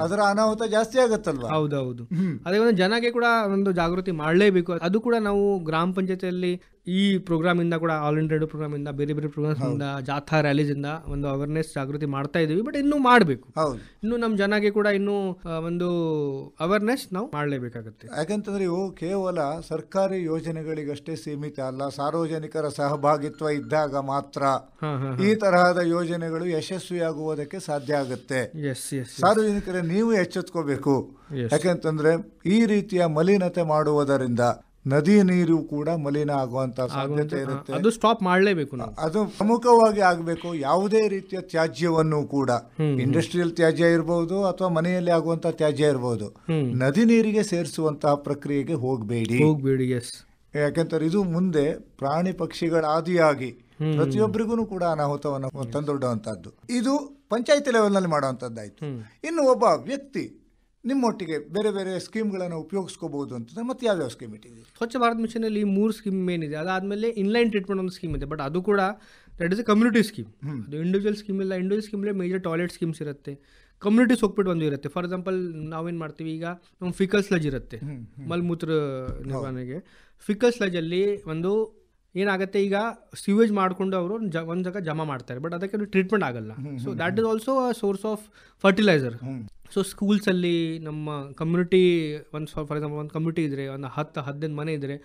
ಅದರ ಅನಾಹುತ ಜಾಸ್ತಿ ಆಗತ್ತಲ್ವಾ? ಹೌದೌದು. ಅದೇ ಒಂದು ಜನಗೆ ಕೂಡ ಒಂದು ಜಾಗೃತಿ ಮಾಡಲೇಬೇಕು. ಅದು ಕೂಡ ನಾವು ಗ್ರಾಮ ಪಂಚಾಯತಿಯಲ್ಲಿ ಈ ಪ್ರೋಗ್ರಾಮ್ ಇಂದ ಕೂಡ, ಆಲ್ ಇಂಡಿಯಾ ರೇಡಿಯೋ ಪ್ರೋಗ್ರಾಮ್ ಇಂದ, ಬೇರೆ ಬೇರೆ ಪ್ರೋಗ್ರಾಮ್ಸ್ ಇಂದ, ಜಾಥಾ ರ್ಯಾಲೀಸ್ ಇಂದ ಒಂದು ಅವೇರ್ನೆಸ್ ಜಾಗೃತಿ ಮಾಡ್ತಾ ಇದೀವಿ. ಬಟ್ ಇನ್ನೂ ಮಾಡಬೇಕು, ಇನ್ನು ನಮ್ಮ ಜನಗೆ ಕೂಡ ಇನ್ನೂ ಒಂದು ಅವೇರ್ನೆಸ್ ನಾವು ಮಾಡಲೇಬೇಕಾಗುತ್ತೆ. ಯಾಕಂತಂದ್ರೆ ಇವು ಕೇವಲ ಸರ್ಕಾರಿ ಯೋಜನೆಗಳಿಗಷ್ಟೇ ಸೀಮಿತ ಅಲ್ಲ, ಸಾರ್ವಜನಿಕರ ಸಹಭಾಗಿತ್ವ ಇದ್ದಾಗ ಮಾತ್ರ ಈ ತರಹದ ಯೋಜನೆಗಳು ಯಶಸ್ವಿಯಾಗುವುದಕ್ಕೆ ಸಾಧ್ಯ ಆಗುತ್ತೆ. ಸಾರ್ವಜನಿಕರೇ ನೀವು ಎಚ್ಚೆತ್ಕೋಬೇಕು. ಯಾಕೆಂತಂದ್ರೆ ಈ ರೀತಿಯ ಮಲಿನತೆ ಮಾಡುವುದರಿಂದ ನದಿ ನೀರು ಕೂಡ ಮಲಿನ ಆಗುವಂತ ಸಾಧ್ಯತೆ ಇರುತ್ತೆ. ಅದು ಸ್ಟಾಪ್ ಮಾಡಲೇಬೇಕು ನಾವು. ಅದು ಪ್ರಮುಖವಾಗಿ ಆಗಬೇಕು. ಯಾವುದೇ ರೀತಿಯ ತ್ಯಾಜ್ಯವನ್ನು ಕೂಡ, ಇಂಡಸ್ಟ್ರಿಯಲ್ ತ್ಯಾಜ್ಯ ಇರಬಹುದು ಅಥವಾ ಮನೆಯಲ್ಲಿ ಆಗುವಂತಹ ತ್ಯಾಜ್ಯ ಇರಬಹುದು, ನದಿ ನೀರಿಗೆ ಸೇರಿಸುವಂತಹ ಪ್ರಕ್ರಿಯೆಗೆ ಹೋಗಬೇಡಿ. ಯಾಕೆಂದ್ರೆ ಇದು ಮುಂದೆ ಪ್ರಾಣಿ ಪಕ್ಷಿಗಳ ಆದಿಯಾಗಿ ಪ್ರತಿಯೊಬ್ಬರಿಗೂ ಕೂಡ ಅನಾಹುತವನ್ನು ತಂದೊಡ್ಡುವಂತಹದ್ದು. ಇದು ಪಂಚಾಯತಿ ಲೆವೆಲ್ ನಲ್ಲಿ ಮಾಡುವಂತದ್ದಾಯ್ತು. ಇನ್ನು ಒಬ್ಬ ವ್ಯಕ್ತಿ ನಿಮ್ಮೊಟ್ಟಿಗೆ ಬೇರೆ ಬೇರೆ ಸ್ಕೀಮ್ಗಳನ್ನು ಉಪಯೋಗಿಸ್ಕೋಬಹುದು ಅಂತಂದ್ರೆ ಮತ್ತೆ ಯಾವ್ಯಾವ ಸ್ಕೀಮ್ ಇಟ್ಟಿದೆ? ಸ್ವಚ್ಛ ಭಾರತ್ ಮಿಷನ್ ಅಲ್ಲಿ 3 ಸ್ಕೀಮ್ ಏನಿದೆ. ಅದಾದ್ಮೇಲೆ ಇನ್ಲೈನ್ ಟ್ರೀಟ್ಮೆಂಟ್ ಒಂದು ಸ್ಕೀಮ್ ಇದೆ, ಬಟ್ ಅದು ಕೂಡ that is A community scheme. ಅದು ಇಂಡಿವಿಜುವಲ್ ಸ್ಕೀಮ್ ಇಲ್ಲ. ಇಂಡಿವಿಜುವಲ್ ಸ್ಕೀಮ್ಲೆ ಮೇಜರ್ ಟಾಯ್ಲೆಟ್ ಸ್ಕೀಮ್ಸ್ ಇರುತ್ತೆ, ಕಮ್ಯುನಿಟೀಸ್ ಹೋಗ್ಬಿಟ್ಟು ಒಂದು ಇರುತ್ತೆ. ಫಾರ್ ಎಕ್ಸಾಂಪಲ್ ನಾವೇನು ಮಾಡ್ತೀವಿ, ಈಗ ನಮ್ಮ ಫಿಕಲ್ ಸ್ಲಜ್ ಇರುತ್ತೆ ಮಲ್ಮೂತ್ರ ನಿರ್ವಹಣೆಗೆ. ಫಿಕಲ್ ಸ್ಲಜಲ್ಲಿ ಒಂದು ಏನಾಗುತ್ತೆ, ಈಗ ಸ್ಯೂವೇಜ್ ಮಾಡಿಕೊಂಡು ಅವರು ಒಂದು ಜಾಗ ಜಮಾ ಮಾಡ್ತಾರೆ, ಬಟ್ ಅದಕ್ಕೆ ಟ್ರೀಟ್ಮೆಂಟ್ ಆಗಲ್ಲ. So that is also a source of fertiliser. So ಸ್ಕೂಲ್ಸಲ್ಲಿ ನಮ್ಮ ಕಮ್ಯುನಿಟಿ ಒಂದು, ಫಾರ್ ಎಕ್ಸಾಂಪಲ್ ಒಂದು ಕಮ್ಯುನಿಟಿ ಇದ್ರೆ, ಒಂದು 10-15 ಮನೆ ಇದ್ರೆ,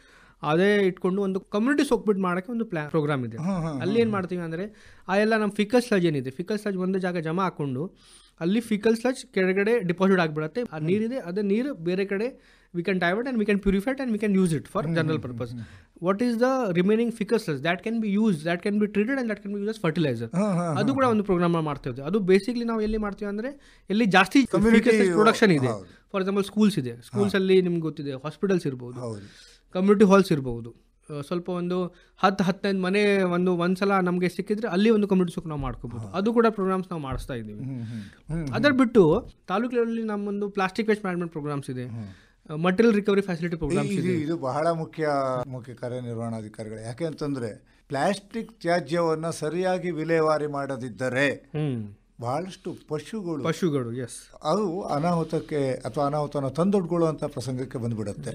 ಅದೇ ಇಟ್ಕೊಂಡು ಒಂದು ಕಮ್ಯುನಿಟಿ ಸೋಕ್ಬಿಟ್ಟು ಮಾಡೋಕ್ಕೆ ಒಂದು ಪ್ರೋಗ್ರಾಮ್ ಇದೆ. ಅಲ್ಲಿ ಏನು ಮಾಡ್ತೀವಿ ಅಂದರೆ, ಆ ಎಲ್ಲ ನಮ್ಮ ಫಿಕಲ್ ಸ್ಲಜ್ ಏನಿದೆ, ಫಿಕಲ್ ಸ್ಲಜ್ ಒಂದು ಜಾಗ ಜಮಾ ಹಾಕ್ಕೊಂಡು ಅಲ್ಲಿ ಫಿಕಲ್ ಸ್ಲಜ್ ಕೆಳಗಡೆ ಡಿಪಾಸಿಟ್ ಆಗಿಬಿಡುತ್ತೆ. ಆ ನೀರಿದೆ, ಅದೇ ನೀರು ಬೇರೆ ಕಡೆ we can divert and we can purify it and we can use it for general purpose. What is the remaining fecal sludge that can be used, that can be treated and that can be used as fertilizer. ಅದು ಕೂಡ ಒಂದು program ಮಾಡ್ತಾ ಇದ್ದೀವಿ. ಅದು basically ನಾವು ಎಲ್ಲಿ ಮಾಡ್ತೀವಿ ಅಂದರೆ, ಎಲ್ಲಿ ಜಾಸ್ತಿ ಪ್ರೊಡಕ್ಷನ್ ಇದೆ. ಫಾರ್ ಎಕ್ಸಾಂಪಲ್ ಸ್ಕೂಲ್ಸ್ ಇದೆ, ಸ್ಕೂಲ್ಸಲ್ಲಿ ನಿಮ್ಗೆ ಗೊತ್ತಿದೆ, ಹಾಸ್ಪಿಟಲ್ಸ್ ಇರ್ಬೋದು, ಕಮ್ಯುನಿಟಿ ಹಾಲ್ಸ್ ಇರ್ಬೋದು. ಸ್ವಲ್ಪ ಒಂದು 10-15 ಮನೆ ಒಂದ್ಸಲ ನಮಗೆ ಸಿಕ್ಕಿದ್ರೆ ಅಲ್ಲಿ ಒಂದು ಕಮ್ಯುನಿಟಿ ಸೋಕ್ ನಾವು ಮಾಡ್ಕೋಬಹುದು. ಅದು ಕೂಡ ಪ್ರೋಗ್ರಾಮ್ಸ್ ನಾವು ಮಾಡಿಸ್ತಾ ಇದ್ದೀವಿ. ಅದರ ಬಿಟ್ಟು ತಾಲೂಕಿನಲ್ಲಿ ನಮ್ಮೊಂದು ಪ್ಲಾಸ್ಟಿಕ್ ವೇಸ್ಟ್ ಮ್ಯಾನೇಜ್ಮೆಂಟ್ ಪ್ರೋಗ್ರಾಮ್ಸ್ ಇದೆ, ಮಟೀರಿಯಲ್ ರಿಕವರಿ ಫೆಸಿಲಿಟಿ ಪ್ರೋಗ್ರಾಮ್ ಇದೆ. ಇದು ಬಹಳ ಮುಖ್ಯ ಕಾರ್ಯನಿರ್ವಹಣಾಧಿಕಾರಿಗಳು. ಯಾಕೆ ಅಂತಂದ್ರೆ ಪ್ಲಾಸ್ಟಿಕ್ ತ್ಯಾಜ್ಯವನ್ನು ಸರಿಯಾಗಿ ವಿಲೇವಾರಿ ಮಾಡದಿದ್ದರೆ ಬಹಳಷ್ಟು ಪಶುಗಳು ಅವು ಅನಾಹುತವನ್ನು ತಂದೊಡ್ಕೊಳ್ಳುವಂತ ಪ್ರಸಂಗಕ್ಕೆ ಬಂದ್ಬಿಡುತ್ತೆ.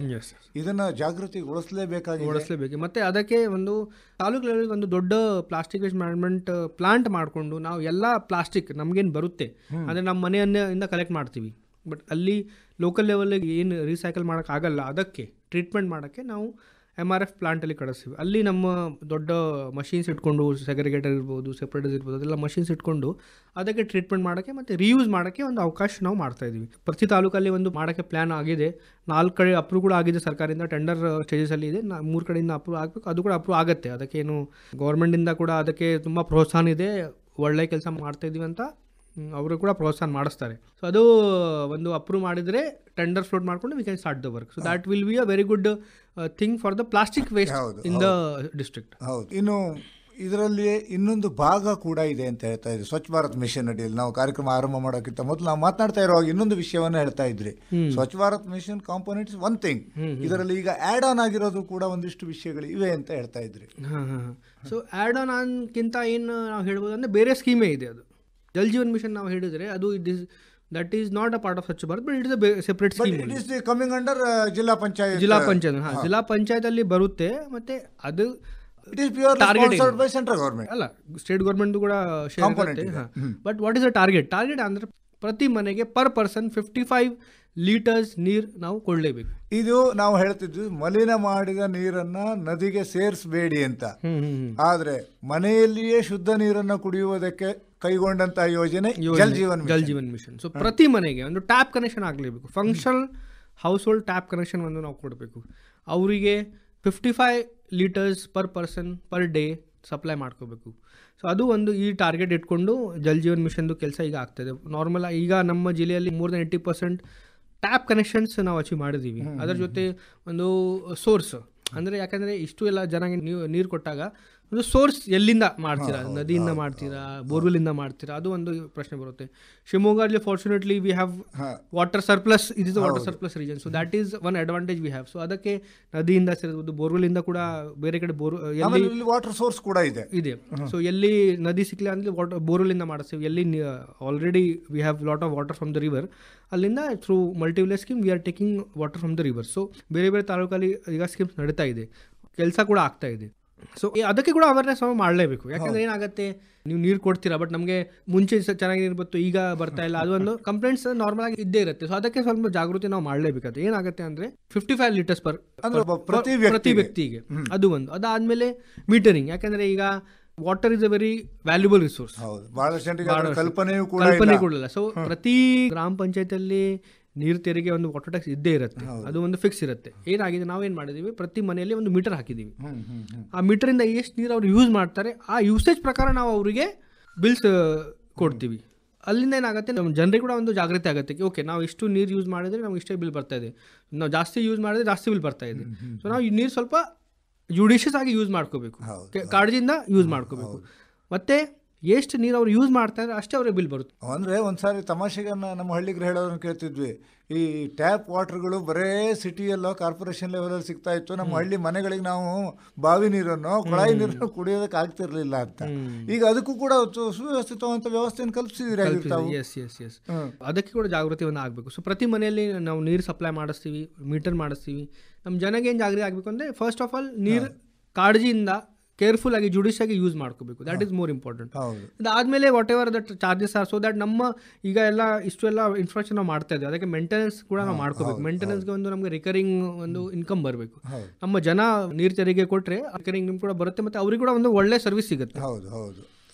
ಇದನ್ನ ಜಾಗೃತಿಗೊಳಿಸಲೇಬೇಕು. ಮತ್ತೆ ಅದಕ್ಕೆ ಒಂದು ತಾಲೂಕಿನಲ್ಲಿ ಒಂದು ದೊಡ್ಡ ಪ್ಲಾಸ್ಟಿಕ್ ವೇಸ್ಟ್ ಮ್ಯಾನೇಜ್ಮೆಂಟ್ ಪ್ಲಾಂಟ್ ಮಾಡಿಕೊಂಡು ನಾವು ಎಲ್ಲ ಪ್ಲಾಸ್ಟಿಕ್ ನಮ್ಗೇನು ಬರುತ್ತೆ ಅಂದ್ರೆ ನಮ್ಮ ಮನೆಯಿಂದ ಕಲೆಕ್ಟ್ ಮಾಡ್ತೀವಿ, ಬಟ್ ಅಲ್ಲಿ ಲೋಕಲ್ ಲೆವೆಲ್ಗೆ ಏನು ರೀಸೈಕಲ್ ಮಾಡೋಕ್ಕಾಗಲ್ಲ, ಅದಕ್ಕೆ ಟ್ರೀಟ್ಮೆಂಟ್ ಮಾಡೋಕ್ಕೆ ನಾವು MRF ಪ್ಲಾಂಟಲ್ಲಿ ಕಳಿಸ್ತೀವಿ. ಅಲ್ಲಿ ನಮ್ಮ ದೊಡ್ಡ ಮಷೀನ್ಸ್ ಇಟ್ಕೊಂಡು, ಸೆಗ್ರಿಗೇಟರ್ ಇರ್ಬೋದು, ಸೆಪ್ರೇಟರ್ಸ್ ಇರ್ಬೋದು, ಅದೆಲ್ಲ ಮಷೀನ್ಸ್ ಇಟ್ಕೊಂಡು ಅದಕ್ಕೆ ಟ್ರೀಟ್ಮೆಂಟ್ ಮಾಡೋಕ್ಕೆ ಮತ್ತು ರೀಯೂಸ್ ಮಾಡೋಕ್ಕೆ ಒಂದು ಅವಕಾಶ ನಾವು ಮಾಡ್ತಾ ಇದ್ದೀವಿ. ಪ್ರತಿ ತಾಲೂಕಲ್ಲಿ ಒಂದು ಮಾಡೋಕ್ಕೆ ಪ್ಲ್ಯಾನ್ ಆಗಿದೆ. 4 ಕಡೆ ಅಪ್ರೂವ್ ಕೂಡ ಆಗಿದೆ ಸರ್ಕಾರದಿಂದ, ಟೆಂಡರ್ ಸ್ಟೇಜಸಲ್ಲಿ ಇದೆ. 3 ಕಡೆಯಿಂದ ಅಪ್ರೂವ್ ಆಗಬೇಕು, ಅದು ಕೂಡ ಅಪ್ರೂವ್ ಆಗುತ್ತೆ. ಅದಕ್ಕೇನು ಗೌರ್ಮೆಂಟಿಂದ ಕೂಡ ಅದಕ್ಕೆ ತುಂಬ ಪ್ರೋತ್ಸಾಹ ಇದೆ. ಒಳ್ಳೆ ಕೆಲಸ ಮಾಡ್ತಾ ಇದ್ದೀವಿ ಅಂತ ಅವರು ಕೂಡ ಪ್ರೋತ್ಸಾಹ ಮಾಡಿಸ್ತಾರೆ. ಸೊ ಅದು ಒಂದು ಅಪ್ರೂವ್ ಮಾಡಿದರೆ ಟೆಂಡರ್ ಫ್ಲೋಟ್ ಮಾಡಿಕೊಂಡು we can start the work. So that will be a very good thing for the plastic waste in the district. ಹೌದು. ಇನ್ನು ಇದರಲ್ಲಿ ಇನ್ನೊಂದು ಭಾಗ ಕೂಡ ಇದೆ ಅಂತ ಹೇಳ್ತಾ ಇದ್ರಿ. ಸ್ವಚ್ಛ ಭಾರತ್ ಮಿಷನ್ ಅಡಿಯಲ್ಲಿ ನಾವು ಕಾರ್ಯಕ್ರಮ ಆರಂಭ ಮಾಡೋಕ್ಕಿಂತ ಮೊದಲು ನಾವು ಮಾತನಾಡ್ತಾ ಇರುವಾಗ ಇನ್ನೊಂದು ವಿಷಯವನ್ನು ಹೇಳ್ತಾ ಇದ್ರಿ. Swachh Bharat mission components one thing, ಇದರಲ್ಲಿ ಈಗ ಆ್ಯಡ್ ಆನ್ ಆಗಿರೋದು ಕೂಡ ಒಂದಿಷ್ಟು ವಿಷಯಗಳು ಇವೆ ಅಂತ ಹೇಳ್ತಾ ಇದ್ರಿ. ಸೊ ಆ್ಯಡ್ ಆನ್ ಅನ್ಕಿಂತ ಏನು ನಾವು ಹೇಳ್ಬೋದು ಅಂದರೆ ಬೇರೆ ಸ್ಕೀಮೇ ಇದೆ. ಅದು ಜಲ್ ಜೀವನ್ ಮಿಷನ್ ನಾವು ಹೇಳಿದರೆ ಅದು that is not a part of Swachh Bharat, but it is a separate scheme. It is coming under Zilla Panchayat. Zilla Panchayat ಬರುತ್ತೆ. ಮತ್ತೆ ಅದು it is purely sponsored by central government. ಅಲ್ಲ, ಸ್ಟೇಟ್ ಗವರ್ಮೆಂಟ್ ಕೂಡ ಶೇರ್ ಆಗುತ್ತೆ. But what is the target ಅಂದ್ರೆ ಪ್ರತಿ ಮನೆಗೆ per person 55 litres ನೀರು ನಾವು ಕೊಡಲೇಬೇಕು. ಇದು ನಾವು ಹೇಳ್ತಿದ್ವಿ ಮಲಿನ ಮಾಡಿದ ನೀರನ್ನ ನದಿಗೆ ಸೇರಿಸಬೇಡಿ ಅಂತ. ಆದ್ರೆ ಮನೆಯಲ್ಲಿಯೇ ಶುದ್ಧ ನೀರನ್ನು ಕುಡಿಯುವುದಕ್ಕೆ ಕೈಗೊಂಡಂತಹ ಯೋಜನೆ ಜಲ್ ಜೀವನ್ ಮಿಷನ್. ಸೊ ಪ್ರತಿ ಮನೆಗೆ ಒಂದು ಟ್ಯಾಪ್ ಕನೆಕ್ಷನ್ ಆಗಲೇಬೇಕು. Functional house hold tap connection ಒಂದು ನಾವು ಕೊಡಬೇಕು. ಅವರಿಗೆ 55 litres per person per day supply ಮಾಡ್ಕೋಬೇಕು. ಸೊ ಅದು ಒಂದು ಈ ಟಾರ್ಗೆಟ್ ಇಟ್ಕೊಂಡು ಜಲ್ ಜೀವನ್ ಮಿಷನ್ದು ಕೆಲಸ ಈಗ ಆಗ್ತಾಯಿದೆ. ನಾರ್ಮಲ್ ಈಗ ನಮ್ಮ ಜಿಲ್ಲೆಯಲ್ಲಿ more than 80% ಟ್ಯಾಪ್ ಕನೆಕ್ಷನ್ಸ್ ನಾವು ಅಚೀವ್ ಮಾಡಿದ್ದೀವಿ. ಅದರ ಜೊತೆ ಒಂದು ಸೋರ್ಸ್ ಅಂದರೆ, ಯಾಕಂದರೆ ಇಷ್ಟು ಎಲ್ಲ ಜನಗೆ ನೀರು ಕೊಟ್ಟಾಗ ಒಂದು ಸೋರ್ಸ್ ಎಲ್ಲಿಂದ ಮಾಡ್ತೀರಾ, ನದಿಯಿಂದ ಮಾಡ್ತೀರಾ, ಬೋರ್ವೆಲಿಂದ ಮಾಡ್ತೀರಾ, ಅದು ಒಂದು ಪ್ರಶ್ನೆ ಬರುತ್ತೆ. ಶಿವಮೊಗ್ಗದಲ್ಲಿ fortunately we have water surplus. It is water surplus region. So that is one advantage we have. So ಅದಕ್ಕೆ ನದಿಯಿಂದ ಸೇರಿರ್ಬೋದು, ಬೋರ್ವೆಲಿಂದ ಕೂಡ ಬೇರೆ ಕಡೆ ಎಲ್ಲಿ ವಾಟರ್ ಸೋರ್ಸ್ ಕೂಡ ಇದೆ. ಸೊ ಎಲ್ಲಿ ನದಿ ಸಿಕ್ಕಿಲ್ಲ ಅಂದರೆ ಬೋರ್ವೆಲಿಂದ ಮಾಡಿಸ್ತೀವಿ. ಎಲ್ಲಿ already we have lot of water from the river, ಅಲ್ಲಿಂದ through multivillage scheme we are taking water from the river. So ಬೇರೆ ಬೇರೆ ತಾಲೂಕಲ್ಲಿ ಈಗ ಸ್ಕೀಮ್ಸ್ ನಡೀತಾ ಇದೆ, ಕೆಲಸ ಕೂಡ ಆಗ್ತಾ ಇದೆ. ಸೊ ಅದಕ್ಕೆ ಕೂಡ ಅವೇರ್ನೆಸ್ ನಾವು ಮಾಡಲೇಬೇಕು. ಯಾಕಂದರೆ ಏನಾಗುತ್ತೆ, ನೀವು ನೀರು ಕೊಡ್ತೀರಾ ಬಟ್ ನಮಗೆ ಮುಂಚೆ ಚೆನ್ನಾಗಿ ನೀರು ಬಂತು, ಈಗ ಬರ್ತಾ ಇಲ್ಲ, ಅದು ಒಂದು ಕಂಪ್ಲೇಂಟ್ಸ್ ನಾರ್ಮಲ್ ಆಗಿ ಇದ್ದೇ ಇರುತ್ತೆ. ಸೊ ಅದಕ್ಕೆ ಸ್ವಲ್ಪ ಜಾಗೃತಿ ನಾವು ಮಾಡಲೇಬೇಕಾಗುತ್ತೆ. ಏನಾಗುತ್ತೆ ಅಂದರೆ 55 ಲೀಟರ್ಸ್ ಪ್ರತಿ ವ್ಯಕ್ತಿಗೆ, ಅದು ಒಂದು. ಅದಾದಮೇಲೆ ಮೀಟರಿಂಗ್. ಯಾಕಂದರೆ ಈಗ water is a very valuable resource. ಕಲ್ಪನೆ ಕೊಡಲ್ಲ. ಸೊ ಪ್ರತಿ ಗ್ರಾಮ ಪಂಚಾಯತಲ್ಲಿ ನೀರು ತೆರಿಗೆ ಒಂದು ವಾಟರ್ ಟ್ಯಾಕ್ಸ್ ಇದ್ದೇ ಇರುತ್ತೆ. ಅದು ಒಂದು ಫಿಕ್ಸ್ ಇರುತ್ತೆ. ಏನಾಗಿದೆ, ನಾವೇನು ಮಾಡಿದ್ದೀವಿ, ಪ್ರತಿ ಮನೆಯಲ್ಲಿ ಒಂದು ಮೀಟರ್ ಹಾಕಿದ್ದೀವಿ. ಆ ಮೀಟರಿಂದ ಎಷ್ಟು ನೀರು ಅವ್ರು ಯೂಸ್ ಮಾಡ್ತಾರೆ ಆ ಯೂಸೇಜ್ ಪ್ರಕಾರ ನಾವು ಅವರಿಗೆ ಬಿಲ್ಸ್ ಕೊಡ್ತೀವಿ. ಅಲ್ಲಿಂದ ಏನಾಗುತ್ತೆ, ನಮ್ಮ ಜನರಿಗೆ ಕೂಡ ಒಂದು ಜಾಗೃತಿ ಆಗುತ್ತೆ. ಓಕೆ, ನಾವು ಇಷ್ಟು ನೀರು ಯೂಸ್ ಮಾಡಿದರೆ ನಮ್ಗೆ ಇಷ್ಟೇ ಬಿಲ್ ಬರ್ತಾ ಇದೆ, ನಾವು ಜಾಸ್ತಿ ಯೂಸ್ ಮಾಡಿದ್ರೆ ಜಾಸ್ತಿ ಬಿಲ್ ಬರ್ತಾ ಇದೆ. ಸೊ ನಾವು ಈ ನೀರು ಸ್ವಲ್ಪ ಜುಡಿಷಿಯಸ್ ಆಗಿ ಯೂಸ್ ಮಾಡ್ಕೋಬೇಕು, ಕಾಳಜಿಯಿಂದ ಯೂಸ್ ಮಾಡ್ಕೋಬೇಕು. ಮತ್ತು ಎಷ್ಟು ನೀರು ಅವ್ರು ಯೂಸ್ ಮಾಡ್ತಾ ಇದ್ರೆ ಅಷ್ಟೇ ಅವ್ರಿಗೆ ಬಿಲ್ ಬರುತ್ತೆ. ಅಂದರೆ ಒಂದ್ಸಾರಿ ತಮಾಷೆಗೆ ನಮ್ಮ ಹಳ್ಳಿಗರು ಹೇಳೋದನ್ನ ಕೇಳ್ತಿದ್ವಿ, ಈ ಟ್ಯಾಪ್ ವಾಟರ್ಗಳು ಬರೇ ಸಿಟಿಯಲ್ಲೋ ಕಾರ್ಪೊರೇಷನ್ ಲೆವೆಲಲ್ಲಿ ಸಿಗ್ತಾ ಇತ್ತು, ನಮ್ಮ ಹಳ್ಳಿ ಮನೆಗಳಿಗೆ ನಾವು ಬಾವಿ ನೀರನ್ನು ಕೊಳಾಯಿ ನೀರನ್ನು ಕುಡಿಯೋದಕ್ಕೆ ಆಗ್ತಿರ್ಲಿಲ್ಲ ಅಂತ. ಈಗ ಅದಕ್ಕೂ ಕೂಡ ಸುವ್ಯವಸ್ಥಿತವಂತ ವ್ಯವಸ್ಥೆಯನ್ನು ಕಲ್ಪಿಸಿದ್ರೆ ಎಸ್ ಅದಕ್ಕೆ ಕೂಡ ಜಾಗೃತಿ ಒಂದು ಆಗಬೇಕು. ಸೊ ಪ್ರತಿ ಮನೆಯಲ್ಲಿ ನಾವು ನೀರು ಸಪ್ಲೈ ಮಾಡಿಸ್ತೀವಿ, ಮೀಟರ್ ಮಾಡಿಸ್ತೀವಿ. ನಮ್ಮ ಜನಕ್ಕೆ ಏನು ಜಾಗೃತಿ ಆಗಬೇಕು ಅಂದರೆ, ಫಸ್ಟ್ ಆಫ್ ಆಲ್ ನೀರು ಕಾಳಜಿಯಿಂದ ಕೇರ್ಫುಲ್ ಆಗಿ ಜುಡಿಷಿಯಸ್ ಆಗಿ ಯೂಸ್ ಮಾಡ್ಕೋಬೇಕು. That is more important. ಅದಾದಮೇಲೆ whatever that charges are, so that ನಮ್ಮ ಈಗ ಎಲ್ಲ ಇಷ್ಟು ಎಲ್ಲ ಇನ್ಫ್ರಾಸ್ಟ್ರಕ್ಚರ್ ನಾವು ಮಾಡ್ತಾ ಇದ್ದೀವಿ, ಅದಕ್ಕೆ ಮೇಂಟೆನೆನ್ಸ್ ಕೂಡ ನಾವು ಮಾಡ್ಕೋಬೇಕು. ಮೇಂಟೆನೆನ್ಸ್ಗೆ ಒಂದು ನಮಗೆ ರಿಕರಿಂಗ್ ಒಂದು ಇನ್ಕಮ್ ಬರಬೇಕು. ನಮ್ಮ ಜನ ನೀರು ತೆರಿಗೆ ಕೊಟ್ಟರೆ ರಿಕರಿಂಗ್ ಇನ್ಕಮ್ ಕೂಡ ಬರುತ್ತೆ, ಮತ್ತು ಅವ್ರಿಗೆ ಕೂಡ ಒಂದು ಒಳ್ಳೆ ಸರ್ವಿಸ್ ಸಿಗುತ್ತೆ. ಹೌದು.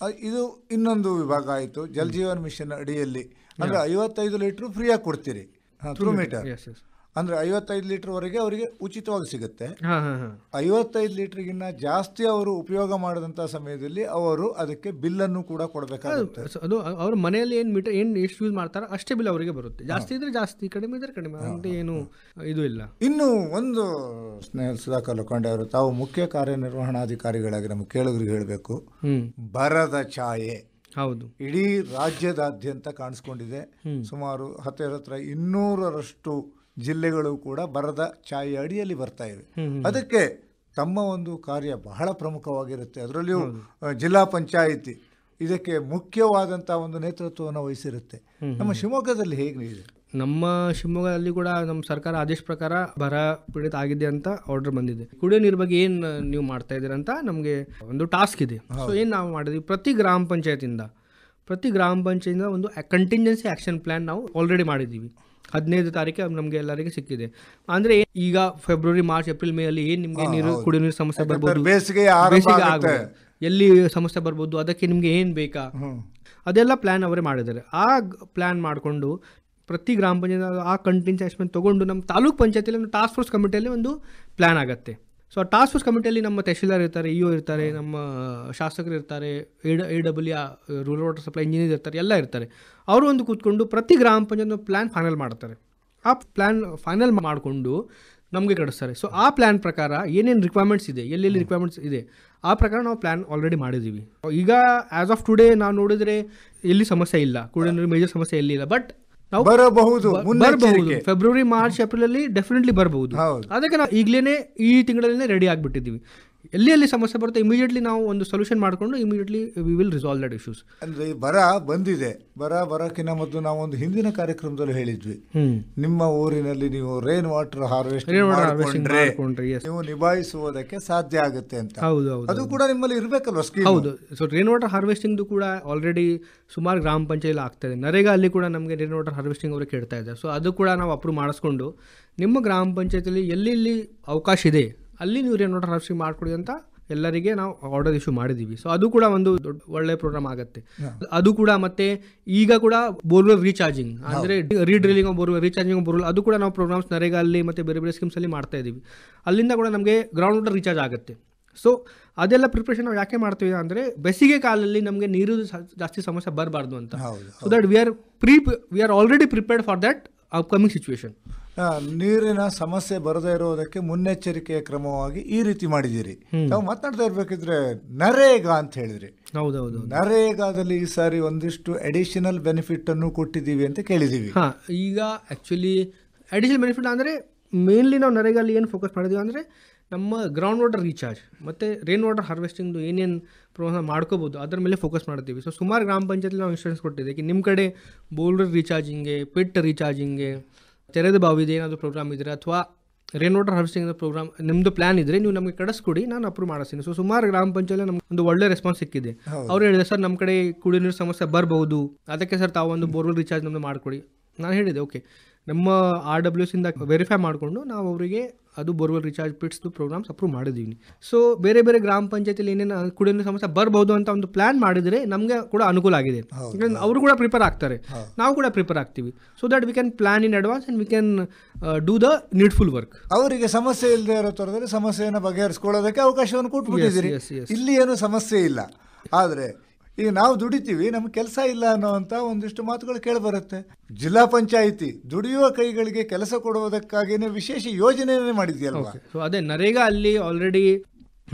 ಇದು ಇನ್ನೊಂದು ವಿಭಾಗ ಆಯಿತು. ಜಲ್ ಜೀವನ್ ಮಿಷನ್ ಅಡಿಯಲ್ಲಿ ಅಂದರೆ 55 ಲೀಟ್ರ್ ಫ್ರೀಯಾಗಿ ಕೊಡ್ತೀರಿ ಥ್ರೂ ಮೀಟರ್. ಅಂದರೆ 55 ಲೀಟರ್ವರೆಗೆ ಅವರಿಗೆ ಉಚಿತವಾಗಿ ಸಿಗುತ್ತೆ. 55 ಲೀಟರ್ಗಿನ್ನ ಜಾಸ್ತಿ ಅವರು ಉಪಯೋಗ ಮಾಡಿದಂಥ ಸಮಯದಲ್ಲಿ ಅವರು ಅದಕ್ಕೆ ಬಿಲ್ಲನ್ನು ಕೂಡ ಕೊಡಬೇಕಾಗುತ್ತೆ. ಅದು ಅವ್ರ ಮನೆಯಲ್ಲಿ ಏನು ಮೀಟರ್ ಏನು ಎಷ್ಟು ಯೂಸ್ ಮಾಡ್ತಾರೆ ಅಷ್ಟೇ ಬಿಲ್ ಅವರಿಗೆ ಬರುತ್ತೆ. ಜಾಸ್ತಿ ಇದ್ರೆ ಜಾಸ್ತಿ, ಕಡಿಮೆ ಇದ್ರೆ ಕಡಿಮೆ ಅಂತ ಏನು ಇದು ಇಲ್ಲ. ಇನ್ನು ಒಂದು ಸ್ನೇಹಿತ ಸುಧಾಕರ್ ಲೋಖಂಡೆ ಅವರು, ತಾವು ಮುಖ್ಯ ಕಾರ್ಯನಿರ್ವಹಣಾಧಿಕಾರಿಗಳಾಗಿ ನಮ್ಮ ಕೇಳುಗರಿಗೆ ಹೇಳಬೇಕು, ಬರದ ಛಾಯೆ ಹೌದು ಇಡೀ ರಾಜ್ಯದಾದ್ಯಂತ ಕಾಣಿಸ್ಕೊಂಡಿದೆ. ಸುಮಾರು 200ರಷ್ಟು ಜಿಲ್ಲೆಗಳು ಕೂಡ ಬರದ ಛಾಯೆ ಅಡಿಯಲ್ಲಿ ಬರ್ತಾ ಇವೆ. ಅದಕ್ಕೆ ತಮ್ಮ ಒಂದು ಕಾರ್ಯ ಬಹಳ ಪ್ರಮುಖವಾಗಿರುತ್ತೆ. ಅದರಲ್ಲಿಯೂ ಜಿಲ್ಲಾ ಪಂಚಾಯಿತಿ ಇದಕ್ಕೆ ಮುಖ್ಯವಾದಂಥ ಒಂದು ನೇತೃತ್ವವನ್ನು ವಹಿಸಿರುತ್ತೆ. ನಮ್ಮ ಶಿವಮೊಗ್ಗದಲ್ಲಿ ಹೇಗಿದೆ? ನಮ್ಮ ಶಿವಮೊಗ್ಗದಲ್ಲಿ ಕೂಡ ನಮ್ಮ ಸರ್ಕಾರ ಆದೇಶ ಪ್ರಕಾರ ಬರ ಪೀಡಿತ ಆಗಿದೆ ಅಂತ ಆರ್ಡರ್ ಬಂದಿದೆ. ಕುಡಿಯೋ ನೀರು ಬಗ್ಗೆ ಏನು ನೀವು ಮಾಡ್ತಾ ಇದ್ದೀರ ಅಂತ ನಮಗೆ ಒಂದು ಟಾಸ್ಕ್ ಇದೆ. ಸೊ ಏನು ನಾವು ಮಾಡಿದ್ವಿ, ಪ್ರತಿ ಗ್ರಾಮ ಪಂಚಾಯತಿಂದ ಒಂದು ಕಂಟಿಂಜೆನ್ಸಿ ಆ್ಯಕ್ಷನ್ ಪ್ಲ್ಯಾನ್ ನಾವು ಆಲ್ರೆಡಿ ಮಾಡಿದ್ದೀವಿ. 15 ತಾರೀಕು ನಮಗೆ ಎಲ್ಲರಿಗೆ ಸಿಕ್ಕಿದೆ. ಅಂದರೆ ಈಗ ಫೆಬ್ರವರಿ, ಮಾರ್ಚ್, ಏಪ್ರಿಲ್, ಮೇ ಅಲ್ಲಿ ಏನು ನಿಮಗೆ ನೀರು ಕುಡಿಯೋ ನೀರು ಸಮಸ್ಯೆ ಬರ್ಬೋದು, ಬೇಸಿಗೆ ಆಗ್ಬೋದು, ಎಲ್ಲಿ ಸಮಸ್ಯೆ ಬರ್ಬೋದು, ಅದಕ್ಕೆ ನಿಮಗೆ ಏನು ಬೇಕಾ ಅದೆಲ್ಲ ಪ್ಲ್ಯಾನ್ ಅವರೇ ಮಾಡಿದ್ದಾರೆ. ಆ ಪ್ಲ್ಯಾನ್ ಮಾಡಿಕೊಂಡು ಪ್ರತಿ ಗ್ರಾಮ ಪಂಚಾಯತ್ ಆ ಕಂಟಿನ್ಯೂಸ್ ಅಸೆಸ್ಮೆಂಟ್ ತೊಗೊಂಡು ನಮ್ಮ ತಾಲೂಕು ಪಂಚಾಯತಿಯಲ್ಲಿ ಒಂದು ಟಾಸ್ಕ್ ಫೋರ್ಸ್ ಕಮಿಟಿಯಲ್ಲಿ ಒಂದು ಪ್ಲ್ಯಾನ್ ಆಗುತ್ತೆ. ಸೊ ಆ ಟಾಸ್ಕ್ ಫೋರ್ಸ್ ಕಮಿಟಿಯಲ್ಲಿ ನಮ್ಮ ತಹಶೀಲ್ದಾರ್ ಇರ್ತಾರೆ, ಇಒ ಇರ್ತಾರೆ, ನಮ್ಮ ಶಾಸಕರು ಇರ್ತಾರೆ, AW rural water supply engineer ಇರ್ತಾರೆ, ಎಲ್ಲ ಇರ್ತಾರೆ. ಅವರು ಒಂದು ಕೂತ್ಕೊಂಡು ಪ್ರತಿ ಗ್ರಾಮ ಪಂಚಾಯತ್ ಪ್ಲ್ಯಾನ್ ಫೈನಲ್ ಮಾಡ್ತಾರೆ. ಆ ಪ್ಲ್ಯಾನ್ ಫೈನಲ್ ಮಾಡಿಕೊಂಡು ನಮಗೆ ಕಳಿಸ್ತಾರೆ. ಸೊ ಆ ಪ್ಲ್ಯಾನ್ ಪ್ರಕಾರ ಏನೇನು ರಿಕ್ವೈರ್ಮೆಂಟ್ಸ್ ಇದೆ, ಎಲ್ಲೆಲ್ಲಿ ರಿಕ್ವೈರ್ಮೆಂಟ್ಸ್ ಇದೆ, ಆ ಪ್ರಕಾರ ನಾವು ಪ್ಲ್ಯಾನ್ ಆಲ್ರೆಡಿ ಮಾಡಿದ್ದೀವಿ. ಈಗ ಆ್ಯಸ್ ಆಫ್ ಟುಡೇ ನಾವು ನೋಡಿದರೆ ಎಲ್ಲಿ ಸಮಸ್ಯೆ ಇಲ್ಲ, ಕುಡಿಯೋ ನೀರು ಮೇಜರ್ ಸಮಸ್ಯೆ ಎಲ್ಲಿ ಇಲ್ಲ. ಬಟ್ ನಾವು ಬರಬಹುದು ಫೆಬ್ರವರಿ, ಮಾರ್ಚ್, ಏಪ್ರಿಲ್ ಅಲ್ಲಿ ಡೆಫಿನೆಟ್ಲಿ ಬರಬಹುದು. ಅದಕ್ಕೆ ನಾವು ಈಗಲೇ ಈ ತಿಂಗಳಲ್ಲೇ ರೆಡಿ ಆಗಿಬಿಟ್ಟಿದ್ದೀವಿ. ಎಲ್ಲಿ ಸಮಸ್ಯೆ ಬರುತ್ತೆ ಇಮಿಡಿಯೇಟ್ಲಿ ನಾವು ಒಂದು ಸೊಲ್ಯೂಷನ್ ಮಾಡಿಕೊಂಡು immediately we will resolve that issues. ಅಂದ್ರೆ ಬರ ಬಂದಿದೆ, ಬರೋಕ್ಕಿಂತ ಮೊದಲು ನಾವು ಒಂದು ಹಿಂದಿನ ಕಾರ್ಯಕ್ರಮದಲ್ಲಿ ಹೇಳಿದ್ವಿ, ನಿಮ್ಮ ಊರಿನಲ್ಲಿ ನೀವು ರೈನ್ ವಾಟರ್ ಹಾರ್ವೆಸ್ಟಿಂಗ್ ನೀವು ನಿಭಾಯಿಸುವುದಕ್ಕೆ ಸಾಧ್ಯ ಆಗುತ್ತೆ ಅಂತ. ಹೌದು, ಅದು ಕೂಡ ನಿಮ್ಮಲ್ಲಿ ಇರಬೇಕಲ್ವ ಸ್ಕೀಮ್? ಹೌದು. ಸೊ ರೈನ್ ವಾಟರ್ ಹಾರ್ವೆಸ್ಟಿಂಗ್ ಕೂಡ ಆಲ್ರೆಡಿ ಸುಮಾರು ಗ್ರಾಮ ಪಂಚಾಯತ್ ಆಗ್ತಾ ಇದೆ. ನರೇಗಾ ಅಲ್ಲಿ ಕೂಡ ನಮಗೆ ರೈನ್ ವಾಟರ್ ಹಾರ್ವೆಸ್ಟಿಂಗ್ ಅವರು ಕೇಳ್ತಾ ಇದ್ದಾರೆ. ಸೊ ಅದು ಕೂಡ ನಾವು ಅಪ್ರೂವ್ ಮಾಡಿಸ್ಕೊಂಡು ನಿಮ್ಮ ಗ್ರಾಮ ಪಂಚಾಯತಿಯಲ್ಲಿ ಎಲ್ಲಿ ಅವಕಾಶ ಇದೆ ಅಲ್ಲಿ ನೀವು ರೈನ್ ವಾಟರ್ ಹಾರ್ವೆಸ್ಟಿಂಗ್ ಮಾಡಿಕೊಡಿ ಅಂತ ಎಲ್ಲರಿಗೆ ನಾವು ಆರ್ಡರ್ ಇಶ್ಯೂ ಮಾಡಿದ್ದೀವಿ. ಸೊ ಅದು ಕೂಡ ಒಂದು ದೊಡ್ಡ ಒಳ್ಳೆ ಪ್ರೋಗ್ರಾಮ್ ಆಗುತ್ತೆ. ಅದು ಕೂಡ ಮತ್ತೆ ಈಗ ಕೂಡ ಬೋರ್ವೆಲ್ ರೀಚಾರ್ಜಿಂಗ್ ಅಂದರೆ ರೀಡ್ರಿಲ್ಲಿಂಗ್ ಬೋರ್ವೆಲ್, ರೀಚಾರ್ಜಿಂಗ್ ಬೋರ್ವೆಲ್, ಅದು ಕೂಡ ನಾವು ಪ್ರೋಗ್ರಾಮ್ಸ್ ನರೇಗಾ ಅಲ್ಲಿ ಮತ್ತು ಬೇರೆ ಬೇರೆ ಸ್ಕೀಮ್ಸಲ್ಲಿ ಮಾಡ್ತಾ ಇದ್ದೀವಿ. ಅಲ್ಲಿಂದ ಕೂಡ ನಮಗೆ ಗ್ರೌಂಡ್ ವಾಟರ್ ರೀಚಾರ್ಜ್ ಆಗುತ್ತೆ. ಸೊ ಅದೆಲ್ಲ ಪ್ರಿಪ್ರೇಷನ್ ನಾವು ಯಾಕೆ ಮಾಡ್ತೀವಿ ಅಂದರೆ ಬೇಸಿಗೆ ಕಾಲದಲ್ಲಿ ನಮಗೆ ನೀರು ಜಾಸ್ತಿ ಸಮಸ್ಯೆ ಬರಬಾರ್ದು ಅಂತ. So that we are already prepared for that upcoming situation. ನೀರಿನ ಸಮಸ್ಯೆ ಬರದೇ ಇರೋದಕ್ಕೆ ಮುನ್ನೆಚ್ಚರಿಕೆಯ ಕ್ರಮವಾಗಿ ಈ ರೀತಿ ಮಾಡಿದ್ದೀರಿ. ನಾವು ಮಾತನಾಡ್ತಾ ಇರ್ಬೇಕಿದ್ರೆ ನರೇಗಾ ಅಂತ ಹೇಳಿದ್ರಿ. ಹೌದೌದು. ನರೇಗಾದಲ್ಲಿ ಈ ಸಾರಿ ಒಂದಿಷ್ಟು ಅಡಿಷನಲ್ ಬೆನಿಫಿಟ್ ಅನ್ನು ಕೊಟ್ಟಿದ್ದೀವಿ ಅಂತ ಕೇಳಿದ್ದೀವಿ. ಈಗ ಆ್ಯಕ್ಚುಲಿ ಅಡಿಷನಲ್ ಬೆನಿಫಿಟ್ ಅಂದರೆ ಮೇನ್ಲಿ ನಾವು ನರೇಗಾಲಿ ಏನು ಫೋಕಸ್ ಮಾಡಿದ್ದೀವಿ ಅಂದರೆ ನಮ್ಮ ಗ್ರೌಂಡ್ ವಾಟರ್ ರೀಚಾರ್ಜ್ ಮತ್ತು ರೈನ್ ವಾಟರ್ ಹಾರ್ವೆಸ್ಟಿಂಗ್ದು ಏನೇನು ಪ್ರೋಗ್ರಾಮ್ ಮಾಡ್ಕೋಬೋದು ಅದರ ಮೇಲೆ ಫೋಕಸ್ ಮಾಡ್ತೀವಿ. ಸೊ ಸುಮಾರು ಗ್ರಾಮ ಪಂಚಾಯತ್ಲಿ ನಾವು ಇನ್ಸ್ಟ್ರಕ್ಷನ್ಸ್ ಕೊಟ್ಟಿದ್ದೀವಿ. ನಿಮ್ಮ ಕಡೆ ಬೋರ್ವೆಲ್ ರೀಚಾರ್ಜಿಂಗ್ಗೆ, ಪಿಟ್ ರೀಚಾರ್ಜಿಂಗ್ಗೆ, ತೆರೆದ ಬಾವಿದೆ ಏನಾದರೂ ಪ್ರೋಗ್ರಾಮ್ ಇದ್ದರೆ ಅಥವಾ ರೈನ್ ವಾಟರ್ ಹಾರ್ವೆಸ್ಟಿಂಗ್ ಪ್ರೋಗ್ರಾಮ್ ನಿಮ್ಮದು ಪ್ಲಾನ್ ಇದ್ದರೆ ನೀವು ನಮಗೆ ಕಳಿಸ್ಕೊಡಿ, ನಾನು ಅಪ್ರೂವ್ ಮಾಡಿಸ್ತೀನಿ. ಸೊ ಸುಮಾರು ಗ್ರಾಮ ಪಂಚಾಯತ್ ನಮ್ಗೆ ಒಂದು ಒಳ್ಳೆ ರೆಸ್ಪಾನ್ಸ್ ಸಿಕ್ಕಿದೆ. ಅವ್ರು ಹೇಳಿದೆ, ಸರ್ ನಮ್ಮ ಕಡೆ ಕುಡಿಯೋ ನೀರು ಸಮಸ್ಯೆ ಬರ್ಬೋದು, ಅದಕ್ಕೆ ಸರ್ ತಾವು ಒಂದು ಬೋರ್ವೆಲ್ ರೀಚಾರ್ಜ್ ನಮ್ಮದು ಮಾಡಿಕೊಡಿ. ನಾನು ಹೇಳಿದೆ ಓಕೆ, ನಮ್ಮ RWS ಇಂದ ವೆರಿಫೈ ಮಾಡಿಕೊಂಡು ನಾವು ಅವರಿಗೆ ಅದು ಬೋರ್ವೆಲ್ ರೀಚಾರ್ಜ್ ಪಿಟ್ಸ್ದು ಪ್ರೋಗ್ರಾಮ್ಸ್ ಅಪ್ರೂವ್ ಮಾಡಿದ್ದೀವಿ. ಸೊ ಬೇರೆ ಬೇರೆ ಗ್ರಾಮ ಪಂಚಾಯತಿಯಲ್ಲಿ ಏನೇನು ಕುಡಿಯೋ ನೀರು ಸಮಸ್ಯೆ ಬರ್ಬೋದು ಅಂತ ಒಂದು ಪ್ಲಾನ್ ಮಾಡಿದರೆ ನಮಗೆ ಕೂಡ ಅನುಕೂಲ ಆಗಿದೆ. ಅವರು ಕೂಡ ಪ್ರಿಪೇರ್ ಆಗ್ತಾರೆ, ನಾವು ಕೂಡ ಪ್ರಿಪೇರ್ ಆಗ್ತೀವಿ. So that we can plan in advance and we can do the needful work. ಅವರಿಗೆ ಸಮಸ್ಯೆ ಇಲ್ಲದೆ ಇರೋ ಥರದಲ್ಲಿ ಸಮಸ್ಯೆಯನ್ನು ಬಗೆಹರಿಸ್ಕೊಳ್ಳೋದಕ್ಕೆ ಅವಕಾಶವನ್ನು ಕೊಟ್ಬಿಟ್ಟಿದ್ದೀರಿ. ಇಲ್ಲಿ ಏನು ಸಮಸ್ಯೆ ಇಲ್ಲ. ಆದರೆ ಈಗ ನಾವು ದುಡಿತೀವಿ, ನಮ್ಗೆ ಕೆಲಸ ಇಲ್ಲ ಅನ್ನೋವಂಥ ಒಂದಿಷ್ಟು ಮಾತುಗಳು ಕೇಳಿಬರುತ್ತೆ. ಜಿಲ್ಲಾ ಪಂಚಾಯಿತಿ ದುಡಿಯುವ ಕೈಗಳಿಗೆ ಕೆಲಸ ಕೊಡುವುದಕ್ಕಾಗಿಯೇ ವಿಶೇಷ ಯೋಜನೆಯನ್ನೇ ಮಾಡಿದೆಯಲ್ವಾ? ಸೊ ಅದೇ ನರೇಗಾ ಅಲ್ಲಿ ಆಲ್ರೆಡಿ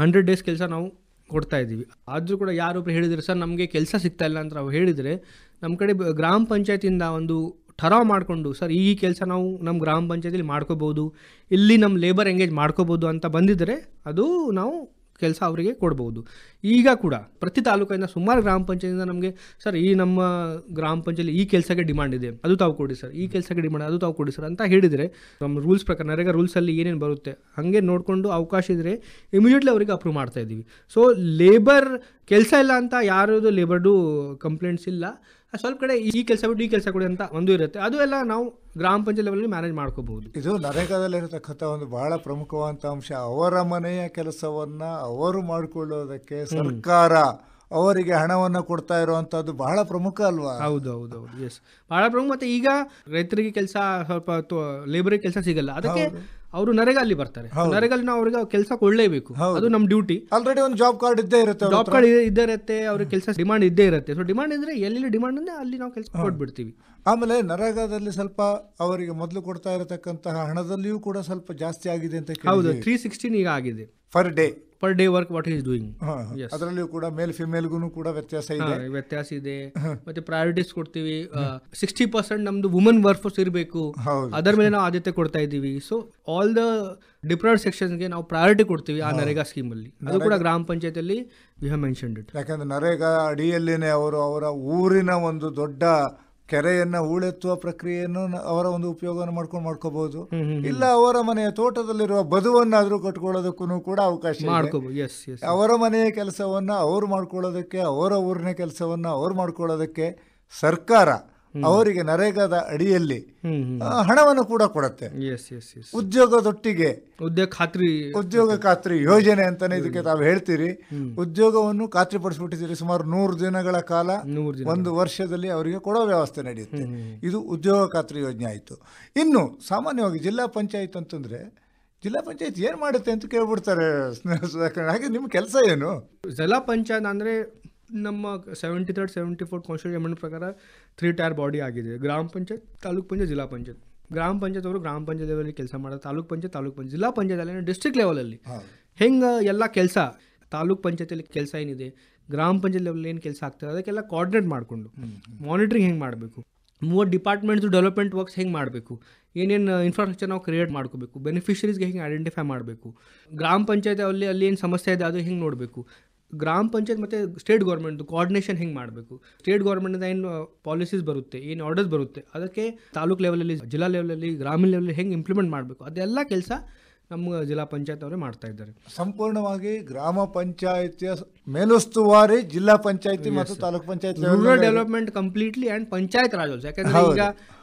100 days ಕೆಲಸ ನಾವು ಕೊಡ್ತಾ ಇದ್ದೀವಿ. ಆದರೂ ಕೂಡ ಯಾರೊಬ್ರು ಹೇಳಿದರೆ ಸರ್ ನಮಗೆ ಕೆಲಸ ಸಿಗ್ತಾ ಇಲ್ಲ ಅಂತ ನಾವು ಹೇಳಿದರೆ ನಮ್ಮ ಕಡೆ ಗ್ರಾಮ ಪಂಚಾಯತಿಂದ ಒಂದು ಠರಾವ್ ಮಾಡಿಕೊಂಡು ಸರ್ ಈ ಕೆಲಸ ನಾವು ನಮ್ಮ ಗ್ರಾಮ ಪಂಚಾಯತಿಲಿ ಮಾಡ್ಕೋಬೋದು, ಇಲ್ಲಿ ನಮ್ಮ ಲೇಬರ್ ಎಂಗೇಜ್ ಮಾಡ್ಕೋಬೋದು ಅಂತ ಬಂದಿದ್ದರೆ ಅದು ನಾವು ಕೆಲಸ ಅವರಿಗೆ ಕೊಡ್ಬೋದು. ಈಗ ಕೂಡ ಪ್ರತಿ ತಾಲೂಕಿಂದ ಸುಮಾರು ಗ್ರಾಮ ಪಂಚಾಯತಿಂದ ನಮಗೆ ಸರ್ ಈ ನಮ್ಮ ಗ್ರಾಮ ಪಂಚಾಯತಿ ಈ ಕೆಲಸಕ್ಕೆ ಡಿಮಾಂಡ್ ಇದೆ, ಅದು ತಾವು ಕೊಡಿ ಸರ್, ಈ ಕೆಲಸಕ್ಕೆ ಡಿಮಾಂಡ್ ಅದು ತಾವು ಕೊಡಿ ಸರ್ ಅಂತ ಹೇಳಿದರೆ ನಮ್ಮ ರೂಲ್ಸ್ ಪ್ರಕಾರ ನರೇಗಾ ರೂಲ್ಸಲ್ಲಿ ಏನೇನು ಬರುತ್ತೆ ಹಾಗೆ ನೋಡಿಕೊಂಡು ಅವಕಾಶ ಇದ್ದರೆ ಇಮಿಡಿಯೇಟ್ಲಿ ಅವರಿಗೆ ಅಪ್ರೂವ್ ಮಾಡ್ತಾ ಇದ್ದೀವಿ. ಸೊ ಲೇಬರ್ ಕೆಲಸ ಇಲ್ಲ ಅಂತ ಯಾರದು ಲೇಬರ್ದು ಕಂಪ್ಲೇಂಟ್ಸ್ ಇಲ್ಲ. ಸ್ವಲ್ಪ ಕಡೆ ಈ ಕೆಲಸ ಬಿಟ್ಟು ಈ ಕೆಲಸ ಕೊಡಿ ಅಂತ ಒಂದು ಇರುತ್ತೆ, ಅದು ಎಲ್ಲ ನಾವು ಗ್ರಾಮ ಪಂಚಾಯತ್ ಲೆವೆಲಲ್ಲಿ ಮ್ಯಾನೇಜ್ ಮಾಡ್ಕೋಬಹುದು. ಇದು ನರೇಗಾದಲ್ಲಿರತಕ್ಕಂಥ ಒಂದು ಬಹಳ ಪ್ರಮುಖವಾದಂಥ ಅಂಶ. ಅವರ ಮನೆಯ ಕೆಲಸವನ್ನು ಅವರು ಮಾಡಿಕೊಳ್ಳೋದಕ್ಕೆ ಸರ್ಕಾರ ಅವರಿಗೆ ಹಣವನ್ನು ಕೊಡ್ತಾ ಇರುವಂಥದ್ದು ಬಹಳ ಪ್ರಮುಖ ಅಲ್ವಾ? ಹೌದು ಹೌದು ಹೌದು, ಎಸ್, ಬಹಳ ಪ್ರಮುಖ. ಮತ್ತು ಈಗ ರೈತರಿಗೆ ಕೆಲಸ ಸ್ವಲ್ಪ ಲೇಬರಿಗೆ ಕೆಲಸ ಸಿಗಲ್ಲ, ಅದಕ್ಕೆ ಅವರು ನರೇಗಾ ಅಲ್ಲಿ ಬರ್ತಾರೆ. ನರೇಗಾಲಿ ನಾವು ಅವ್ರಿಗೆ ಕೆಲಸ ಕೊಡಲೇಬೇಕು, ಅದು ನಮ್ಮ ಡ್ಯೂಟಿ. ಆಲ್ರೆಡಿ ಒಂದು ಜಾಬ್ ಕಾರ್ಡ್ ಇದ್ದೇ ಇರುತ್ತೆ, ಜಾಬ್ ಕಾರ್ಡ್ ಇದ್ದೇ ಇರುತ್ತೆ, ಅವ್ರಿಗೆ ಕೆಲಸ ಡಿಮಾಂಡ್ ಇದ್ದೇ ಇರುತ್ತೆ. ಸೊ ಡಿಮಾಂಡ್ ಇದ್ರೆ ಎಲ್ಲಿ ಡಿಮಾಂಡ್ ಅಂದ್ರೆ ಅಲ್ಲಿ ನಾವು ಕೆಲಸ ಕೊಟ್ಬಿಡ್ತೀವಿ. ಆಮೇಲೆ ನರೇಗಾದಲ್ಲಿ ಸ್ವಲ್ಪ ಅವರಿಗೆ ಮೊದಲು ಕೊಡ್ತಾ ಇರತಕ್ಕಂತಹ ಹಣದಲ್ಲಿಯೂ ಕೂಡ ಸ್ವಲ್ಪ ಜಾಸ್ತಿ ಆಗಿದೆ ಅಂತ. ಹೌದು, 316 ಈಗ ಆಗಿದೆ per day work what is doing. ಅದರಲ್ಲಿಯೂ ಕೂಡ ಮೇಲ್ ಫಿಮೇಲ್ಗೂ ಕೂಡ ವ್ಯತ್ಯಾಸ ಇದೆ. ಮತ್ತೆ ಪ್ರಯಾರಿಟೀಸ್ ಕೊಡ್ತೀವಿ. 60% ನಮ್ದು ವುಮನ್ ವರ್ಕ್ ಫೋರ್ಸ್ ಇರಬೇಕು, ಅದರ ಮೇಲೆ ನಾವು ಆದ್ಯತೆ ಕೊಡ್ತಾ ಇದ್ದೀವಿ. ಸೊ ಆಲ್ ದ ಡಿಪ್ರೈವ್ಡ್ ಸೆಕ್ಷನ್ಸ್ಗೆ ನಾವು ಪ್ರಯಾರಿಟಿ ಕೊಡ್ತೀವಿ ಆ ನರೇಗಾ ಸ್ಕೀಮ್ ಅಲ್ಲಿ. ಅದು ಕೂಡ ಗ್ರಾಮ ಪಂಚಾಯತಿಯಲ್ಲಿ ವಿ ಹ್ಯಾವ್ ಮೆನ್ಷನ್ಡ್ ಇಟ್. ಯಾಕಂದ್ರೆ ನರೇಗಾ ಅಡಿಯಲ್ಲೇನೆ ಅವರು ಅವರ ಊರಿನ ಒಂದು ದೊಡ್ಡ ಕೆರೆಯನ್ನು ಹೂಳೆತ್ತುವ ಪ್ರಕ್ರಿಯೆಯನ್ನು ಅವರ ಒಂದು ಉಪಯೋಗವನ್ನು ಮಾಡ್ಕೋಬಹುದು. ಇಲ್ಲ ಅವರ ಮನೆಯ ತೋಟದಲ್ಲಿರುವ ಬದುವನ್ನಾದ್ರೂ ಕಟ್ಕೊಳ್ಳೋದಕ್ಕೂ ಕೂಡ ಅವಕಾಶ ಇದೆ. ಅವರ ಮನೆಯ ಕೆಲಸವನ್ನ ಅವರು ಮಾಡ್ಕೊಳ್ಳೋದಕ್ಕೆ, ಅವರ ಊರಿನ ಕೆಲಸವನ್ನ ಅವ್ರು ಮಾಡ್ಕೊಳ್ಳೋದಕ್ಕೆ ಸರ್ಕಾರ ಅವರಿಗೆ ನರೇಗಾದ ಅಡಿಯಲ್ಲಿ ಹಣವನ್ನು ಕೂಡ ಕೊಡುತ್ತೆ. ಉದ್ಯೋಗದೊಟ್ಟಿಗೆ ಉದ್ಯೋಗ ಖಾತ್ರಿ ಯೋಜನೆ ಅಂತಾನೆ ಇದಕ್ಕೆ ತಾವು ಹೇಳ್ತೀರಿ. ಉದ್ಯೋಗವನ್ನು ಖಾತ್ರಿಪಡಿಸ್ಬಿಟ್ಟಿದ್ದೀರಿ. ಸುಮಾರು 100 ದಿನಗಳ ಕಾಲ 1 ವರ್ಷದಲ್ಲಿ ಅವರಿಗೆ ಕೊಡೋ ವ್ಯವಸ್ಥೆ ನಡೆಯುತ್ತೆ. ಇದು ಉದ್ಯೋಗ ಖಾತ್ರಿ ಯೋಜನೆ ಆಯಿತು. ಇನ್ನು ಸಾಮಾನ್ಯವಾಗಿ ಜಿಲ್ಲಾ ಪಂಚಾಯತ್ ಅಂತಂದ್ರೆ ಜಿಲ್ಲಾ ಪಂಚಾಯತ್ ಏನ್ ಮಾಡುತ್ತೆ ಅಂತ ಕೇಳ್ಬಿಡ್ತಾರೆ. ಹಾಗೆ ನಿಮ್ಮ ಕೆಲಸ ಏನು? ಜಿಲ್ಲಾ ಪಂಚಾಯತ್ ಅಂದ್ರೆ ನಮ್ಮ 73rd 74th ಕಾನ್ಸ್ಟಿಟ್ಯೂಷನ್ ಅಮೆಂಡ್ಮೆಂಟ್ ಪ್ರಕಾರ 3 ಟೈರ್ ಬಾಡಿ ಆಗಿದೆ. ಗ್ರಾಮ ಪಂಚಾಯತ್, ತಾಲೂಕ್ ಪಂಚಾಯತ್, ಜಿಲ್ಲಾ ಪಂಚಾಯತ್. ಗ್ರಾಮ ಪಂಚಾಯತ್ ಅವರು ಗ್ರಾಮ ಪಂಚಾಯತ್ ಲೆವೆಲಲ್ಲಿ ಕೆಲಸ ಮಾಡೋದು, ತಾಲೂಕ್ ಪಂಚಾಯತ್, ಜಿಲ್ಲಾ ಪಂಚಾಯತ್ ಅಲ್ಲಿ ಡಿಸ್ಟ್ರಿಕ್ಟ್ ಲೆವೆಲಲ್ಲಿ ಹೆಂಗೆ ಎಲ್ಲ ಕೆಲಸ, ತಾಲೂಕ್ ಪಂಚಾಯತಿಯಲ್ಲಿ ಕೆಲಸ ಏನಿದೆ, ಗ್ರಾಮ ಪಂಚಾಯತ್ ಲೆವೆಲ್ ಏನು ಕೆಲಸ ಆಗ್ತದೆ ಅದಕ್ಕೆಲ್ಲ ಕೋಆರ್ಡಿನೇಟ್ ಮಾಡಿಕೊಂಡು ಮಾನಿಟ್ರಿಂಗ್ ಹೆಂಗೆ ಮಾಡಬೇಕು, 30 ಡಿಪಾರ್ಟ್ಮೆಂಟ್ಸ್ ಡೆವಲಪ್ಮೆಂಟ್ ವರ್ಕ್ಸ್ ಹೆಂಗೆ ಮಾಡಬೇಕು, ಏನೇನು ಇನ್ಫ್ರಾಸ್ಟ್ರಕ್ಚರ್ ನಾವು ಕ್ರಿಯೇಟ್ ಮಾಡ್ಕೋಬೇಕು, ಬೆನಿಫಿಷರೀಸ್ಗೆ ಹೆಂಗೆ ಐಡೆಂಟಿಫೈ ಮಾಡಬೇಕು, ಗ್ರಾಮ ಪಂಚಾಯತ್ ಅಲ್ಲಿ ಏನು ಸಮಸ್ಯೆ ಇದೆ ಅದು ಹೆಂಗೆ ನೋಡಬೇಕು, ಗ್ರಾಮ ಪಂಚಾಯತ್ ಮತ್ತು ಸ್ಟೇಟ್ ಗೌರ್ಮೆಂಟ್ದು ಕೋಆರ್ಡಿನೇಷನ್ ಹೆಂಗೆ ಮಾಡಬೇಕು, ಸ್ಟೇಟ್ ಗೌರ್ಮೆಂಟಿಂದ ಏನು ಪಾಲಿಸೀಸ್ ಬರುತ್ತೆ, ಏನು ಆರ್ಡರ್ಸ್ ಬರುತ್ತೆ ಅದಕ್ಕೆ ತಾಲೂಕ್ ಲೆವೆಲಲ್ಲಿ, ಜಿಲ್ಲಾ ಲೆವೆಲಲ್ಲಿ, ಗ್ರಾಮೀಣ ಲೆವೆಲಲ್ಲಿ ಹೆಂಗೆ ಇಂಪ್ಲಿಮೆಂಟ್ ಮಾಡಬೇಕು, ಅದೆಲ್ಲ ಕೆಲಸ ನಮ್ಮ ಜಿಲ್ಲಾ ಪಂಚಾಯತ್ ಅವರೇ ಮಾಡ್ತಾ ಇದ್ದಾರೆ. ಸಂಪೂರ್ಣವಾಗಿ ಗ್ರಾಮ ಪಂಚಾಯತಿಯ ಮೇಲುಸ್ತುವಾರಿ ಜಿಲ್ಲಾ ಪಂಚಾಯತಿ ಮತ್ತು taluk panchayat. Rural development completely and panchayat Raj also. ಯಾಕಂದರೆ ಈಗ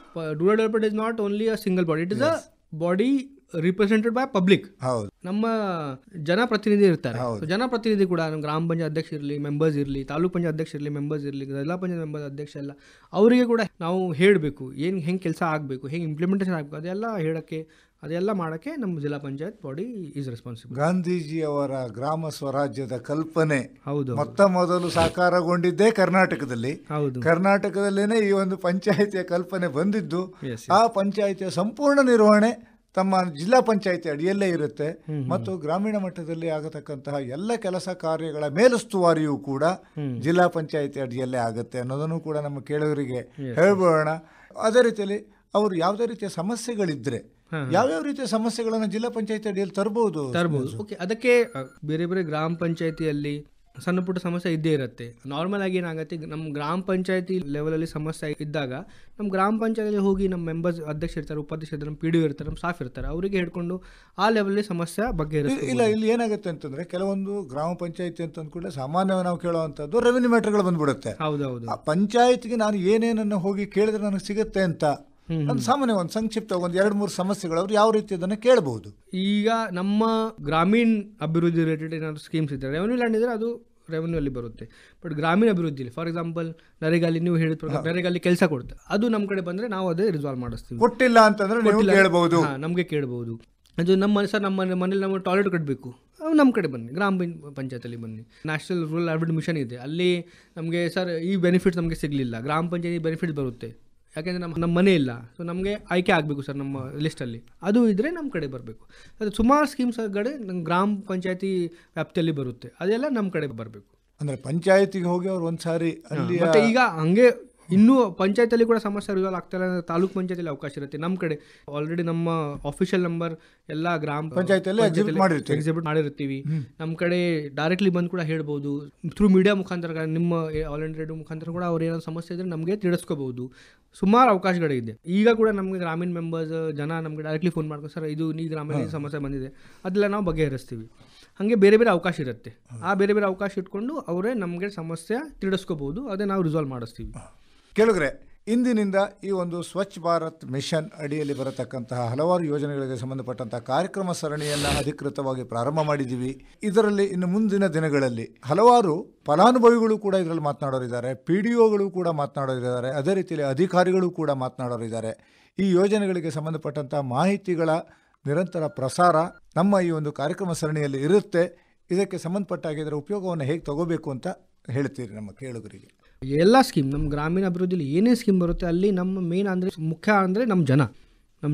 rural development is not only a single body, it is a body represented by public. ನಮ್ಮ ಜನಪ್ರತಿನಿಧಿ ಇರ್ತಾರೆ. ಜನಪ್ರತಿನಿಧಿ ಕೂಡ ನಮ್ಮ ಗ್ರಾಮ ಪಂಚಾಯತ್ ಅಧ್ಯಕ್ಷ ಇರಲಿ, ಮೆಂಬರ್ಸ್ ಇರಲಿ, ತಾಲೂಕ್ ಪಂಚಾಯತ್ ಅಧ್ಯಕ್ಷ ಇರಲಿ, ಮೆಂಬರ್ಸ್ ಇರಲಿ, ಜಿಲ್ಲಾ ಪಂಚಾಯತ್ ಮೆಂಬರ್ಸ್ ಅಧ್ಯಕ್ಷ ಎಲ್ಲ ಅವರಿಗೆ ಕೂಡ ನಾವು ಹೇಳಬೇಕು ಹೆಂಗೆ ಕೆಲಸ ಆಗಬೇಕು, ಹೆಂಗೆ ಇಂಪ್ಲಿಮೆಂಟೇಷನ್ ಆಗಬೇಕು, ಅದೆಲ್ಲ ಹೇಳೋಕ್ಕೆ, ಅದೆಲ್ಲ ಮಾಡೋಕ್ಕೆ ನಮ್ಮ ಜಿಲ್ಲಾ ಪಂಚಾಯತ್ ಬಾಡಿ ಈಸ್ ರೆಸ್ಪಾನ್ಸಿಬಲ್. ಗಾಂಧೀಜಿಯವರ ಗ್ರಾಮ ಸ್ವರಾಜ್ಯದ ಕಲ್ಪನೆ ಮೊತ್ತ ಮೊದಲು ಸಾಕಾರಗೊಂಡಿದ್ದೇ ಕರ್ನಾಟಕದಲ್ಲಿ. ಕರ್ನಾಟಕದಲ್ಲೇನೆ ಈ ಒಂದು ಪಂಚಾಯಿತಿಯ ಕಲ್ಪನೆ ಬಂದಿದ್ದು. ಆ ಪಂಚಾಯಿತಿಯ ಸಂಪೂರ್ಣ ನಿರ್ವಹಣೆ ತಮ್ಮ ಜಿಲ್ಲಾ ಪಂಚಾಯಿತಿ ಅಡಿಯಲ್ಲೇ ಇರುತ್ತೆ. ಮತ್ತು ಗ್ರಾಮೀಣ ಮಟ್ಟದಲ್ಲಿ ಆಗತಕ್ಕಂತಹ ಎಲ್ಲ ಕೆಲಸ ಕಾರ್ಯಗಳ ಮೇಲುಸ್ತುವಾರಿಯೂ ಕೂಡ ಜಿಲ್ಲಾ ಪಂಚಾಯಿತಿ ಅಡಿಯಲ್ಲೇ ಆಗುತ್ತೆ ಅನ್ನೋದನ್ನು ಕೂಡ ನಮ್ಮ ಕೇಳುಗರಿಗೆ ಹೇಳ್ಬೋಣ. ಅದೇ ರೀತಿಯಲ್ಲಿ ಅವರು ಯಾವುದೇ ರೀತಿಯ ಸಮಸ್ಯೆಗಳಿದ್ರೆ ಯಾವ್ಯಾವ ರೀತಿಯ ಸಮಸ್ಯೆಗಳನ್ನು ಜಿಲ್ಲಾ ಪಂಚಾಯತಿ ಅಡಿಯಲ್ಲಿ ತರಬಹುದು. ಓಕೆ, ಅದಕ್ಕೆ ಬೇರೆ ಬೇರೆ ಗ್ರಾಮ ಪಂಚಾಯತಿಯಲ್ಲಿ ಸಣ್ಣ ಪುಟ್ಟ ಸಮಸ್ಯೆ ಇದ್ದೇ ಇರುತ್ತೆ. ನಾರ್ಮಲ್ ಆಗಿ ಏನಾಗುತ್ತೆ, ನಮ್ಮ ಗ್ರಾಮ ಪಂಚಾಯತಿ ಲೆವೆಲಲ್ಲಿ ಸಮಸ್ಯೆ ಇದ್ದಾಗ ನಮ್ಮ ಗ್ರಾಮ ಪಂಚಾಯತಿಯಲ್ಲಿ ಹೋಗಿ ನಮ್ಮ ಮೆಂಬರ್ಸ್ ಅಧ್ಯಕ್ಷ ಇರ್ತಾರೆ, ಉಪಾಧ್ಯಕ್ಷ ಇರ್ತಾರೆ, ನಮ್ಮ PDO ಇರ್ತಾರೆ, ನಮ್ಮ ಸ್ಟಾಫ್ ಇರ್ತಾರೆ, ಅವರಿಗೆ ಹಿಡ್ಕೊಂಡು ಆ ಲೆವೆಲಲ್ಲಿ ಸಮಸ್ಯೆ ಬಗ್ಗೆ ಇರುತ್ತೆ. ಇಲ್ಲ, ಇಲ್ಲಿ ಏನಾಗುತ್ತೆ ಅಂತಂದ್ರೆ ಕೆಲವೊಂದು ಗ್ರಾಮ ಪಂಚಾಯತಿ ಅಂತ ಅಂದ್ಕೊಂಡ್ರೆ ಸಾಮಾನ್ಯವಾಗಿ ನಾವು ಕೇಳುವಂಥದ್ದು ರೆವೆನ್ಯೂ ಮ್ಯಾಟರ್ಗಳು ಬಂದ್ಬಿಡುತ್ತೆ. ಹೌದೌದು. ಪಂಚಾಯತ್ಗೆ ನಾನು ಏನೇನನ್ನು ಹೋಗಿ ಕೇಳಿದ್ರೆ ನನಗೆ ಸಿಗುತ್ತೆ ಅಂತ ಒಂದು ಸಾಮಾನ್ಯ ಒಂದು ಸಂಕ್ಷಿಪ್ತ 1-2-3 ಸಮಸ್ಯೆಗಳು ಅವ್ರು ಯಾವ ರೀತಿ ಅದನ್ನು ಕೇಳಬಹುದು. ಈಗ ನಮ್ಮ ಗ್ರಾಮೀಣ ಅಭಿವೃದ್ಧಿ ರಿಲೇಟೆಡ್ ಏನಾದ್ರು ಸ್ಕೀಮ್ಸ್ ಇದ್ದಾರೆ, ರೆವೆನ್ಯೂ ಲ್ಯಾಂಡ್ ಇದ್ರೆ ಅದು ರೆವೆನ್ಯೂ ಅಲ್ಲಿ ಬರುತ್ತೆ. ಬಟ್ ಗ್ರಾಮೀಣ ಅಭಿವೃದ್ಧಿಲಿ ಫಾರ್ ಎಕ್ಸಾಂಪಲ್ ನರೇಗಾಲಿ ನೀವು ಹೇಳಿದ ಪ್ರಕಾರ ನರೇಗಾಲಿ ಕೆಲಸ ಕೊಡುತ್ತೆ, ಅದು ನಮ್ಮ ಕಡೆ ಬಂದರೆ ನಾವು ಅದೇ ರಿಸಾಲ್ವ್ ಮಾಡಿಸ್ತೀವಿ. ಕೊಟ್ಟಿಲ್ಲ ಅಂತಂದ್ರೆ ನಮಗೆ ಕೇಳಬಹುದು. ಅದು ನಮ್ಮ ಮನೇಲಿ ನಾವು ಟಾಯ್ಲೆಟ್ ಕಟ್ಟಬೇಕು, ನಮ್ಮ ಕಡೆ ಬನ್ನಿ, ಗ್ರಾಮ ಪಂಚಾಯತಲ್ಲಿ ಬನ್ನಿ. ನ್ಯಾಷನಲ್ ರೂರಲ್ ಲೈವ್ಲಿಹುಡ್ ಮಿಷನ್ ಇದೆ, ಅಲ್ಲಿ ನಮಗೆ ಸರ್ ಈ ಬೆನಿಫಿಟ್ಸ್ ನಮಗೆ ಸಿಗಲಿಲ್ಲ, ಗ್ರಾಮ ಪಂಚಾಯತಿ ಬೆನಿಫಿಟ್ಸ್ ಬರುತ್ತೆ, ಯಾಕೆಂದರೆ ನಮ್ಮ ಮನೆ ಇಲ್ಲ, ಸೊ ನಮಗೆ ಆಯ್ಕೆ ಆಗಬೇಕು ಸರ್ ನಮ್ಮ ಲಿಸ್ಟಲ್ಲಿ, ಅದು ಇದ್ದರೆ ನಮ್ಮ ಕಡೆ ಬರಬೇಕು. ಅದು ಸುಮಾರು ಸ್ಕೀಮ್ಸ್ ಕಡೆ ನಮ್ಮ ಗ್ರಾಮ ಪಂಚಾಯತಿ ವ್ಯಾಪ್ತಿಯಲ್ಲಿ ಬರುತ್ತೆ, ಅದೆಲ್ಲ ನಮ್ಮ ಕಡೆ ಬರಬೇಕು. ಅಂದರೆ ಪಂಚಾಯತಿಗೆ ಹೋಗಿ ಅವ್ರು ಒಂದ್ಸಾರಿ ಅಲ್ಲಿ ಮತ್ತು ಈಗ ಹಂಗೆ ಇನ್ನೂ ಪಂಚಾಯತಲ್ಲಿ ಕೂಡ ಸಮಸ್ಯೆ ರಿಸಾಲ್ವ್ ಆಗ್ತಾಯಿಲ್ಲ ಅಂದರೆ ತಾಲೂಕ್ ಪಂಚಾಯತಿಯಲ್ಲಿ ಅವಕಾಶ ಇರುತ್ತೆ. ನಮ್ಮ ಕಡೆ ಆಲ್ರೆಡಿ ನಮ್ಮ ಆಫಿಷಿಯಲ್ ನಂಬರ್ ಎಲ್ಲ ಗ್ರಾಮ ಪಂಚಾಯತಿಯಲ್ಲಿ ಎಕ್ಸಿಬಿಟ್ ಮಾಡಿರ್ತೀವಿ. ನಮ್ಮ ಕಡೆ ಡೈರೆಕ್ಟ್ಲಿ ಬಂದು ಕೂಡ ಹೇಳ್ಬೋದು, ಥ್ರೂ ಮೀಡಿಯಾ ಮುಖಾಂತರ, ನಿಮ್ಮ ಆಲ್ ಇಂಡಿಯಾ ರೇಡಿಯೋ ಮುಖಾಂತರ ಕೂಡ ಅವ್ರು ಏನಾದ್ರು ಸಮಸ್ಯೆ ಇದ್ದರೆ ನಮಗೆ ತಿಳಿಸ್ಕೋಬಹುದು. ಸುಮಾರು ಅವಕಾಶಗಳಿದೆ. ಈಗ ಕೂಡ ನಮಗೆ ಗ್ರಾಮೀಣ ಮೆಂಬರ್ಸ್ ಜನ ನಮಗೆ ಡೈರೆಕ್ಟ್ಲಿ ಫೋನ್ ಮಾಡ್ಕೊಂಡು ಸರ್ ಇದು ಈ ಗ್ರಾಮದಲ್ಲಿ ಸಮಸ್ಯೆ ಬಂದಿದೆ, ಅದೆಲ್ಲ ನಾವು ಬಗೆಹರಿಸ್ತೀವಿ. ಹಾಗೆ ಬೇರೆ ಬೇರೆ ಅವಕಾಶ ಇರುತ್ತೆ. ಆ ಬೇರೆ ಬೇರೆ ಅವಕಾಶ ಇಟ್ಕೊಂಡು ಅವರೇ ನಮಗೆ ಸಮಸ್ಯೆ ತಿಳಿಸ್ಕೋಬಹುದು, ಅದೇ ನಾವು ರಿಸಾಲ್ವ್ ಮಾಡಿಸ್ತೀವಿ. ಕೇಳಿದ್ರೆ ಇಂದಿನಿಂದ ಈ ಒಂದು ಸ್ವಚ್ಛ ಭಾರತ್ ಮಿಷನ್ ಅಡಿಯಲ್ಲಿ ಬರತಕ್ಕಂತಹ ಹಲವಾರು ಯೋಜನೆಗಳಿಗೆ ಸಂಬಂಧಪಟ್ಟಂತಹ ಕಾರ್ಯಕ್ರಮ ಸರಣಿಯನ್ನು ಅಧಿಕೃತವಾಗಿ ಪ್ರಾರಂಭ ಮಾಡಿದ್ದೀವಿ. ಇದರಲ್ಲಿ ಇನ್ನು ಮುಂದಿನ ದಿನಗಳಲ್ಲಿ ಹಲವಾರು ಫಲಾನುಭವಿಗಳು ಕೂಡ ಇದರಲ್ಲಿ ಮಾತನಾಡೋರಿದ್ದಾರೆ, PDOಗಳು ಕೂಡ ಮಾತನಾಡೋರಿದ್ದಾರೆ, ಅದೇ ರೀತಿಯಲ್ಲಿ ಅಧಿಕಾರಿಗಳು ಕೂಡ ಮಾತನಾಡೋರಿದ್ದಾರೆ. ಈ ಯೋಜನೆಗಳಿಗೆ ಸಂಬಂಧಪಟ್ಟಂತಹ ಮಾಹಿತಿಗಳ ನಿರಂತರ ಪ್ರಸಾರ ನಮ್ಮ ಈ ಒಂದು ಕಾರ್ಯಕ್ರಮ ಸರಣಿಯಲ್ಲಿ ಇರುತ್ತೆ. ಇದಕ್ಕೆ ಸಂಬಂಧಪಟ್ಟಾಗ ಇದರ ಉಪಯೋಗವನ್ನು ಹೇಗೆ ತಗೋಬೇಕು ಅಂತ ಹೇಳ್ತೀರಿ ನಮ್ಮ ಕೇಳುಗರಿಗೆ? ಎಲ್ಲ ಸ್ಕೀಮ್ ನಮ್ಮ ಗ್ರಾಮೀಣ ಅಭಿವೃದ್ಧಿಲಿ ಏನೇ ಸ್ಕೀಮ್ ಬರುತ್ತೆ ಅಲ್ಲಿ ನಮ್ಮ ಮೇನ್ ಅಂದರೆ ಮುಖ್ಯ ಅಂದರೆ ನಮ್ಮ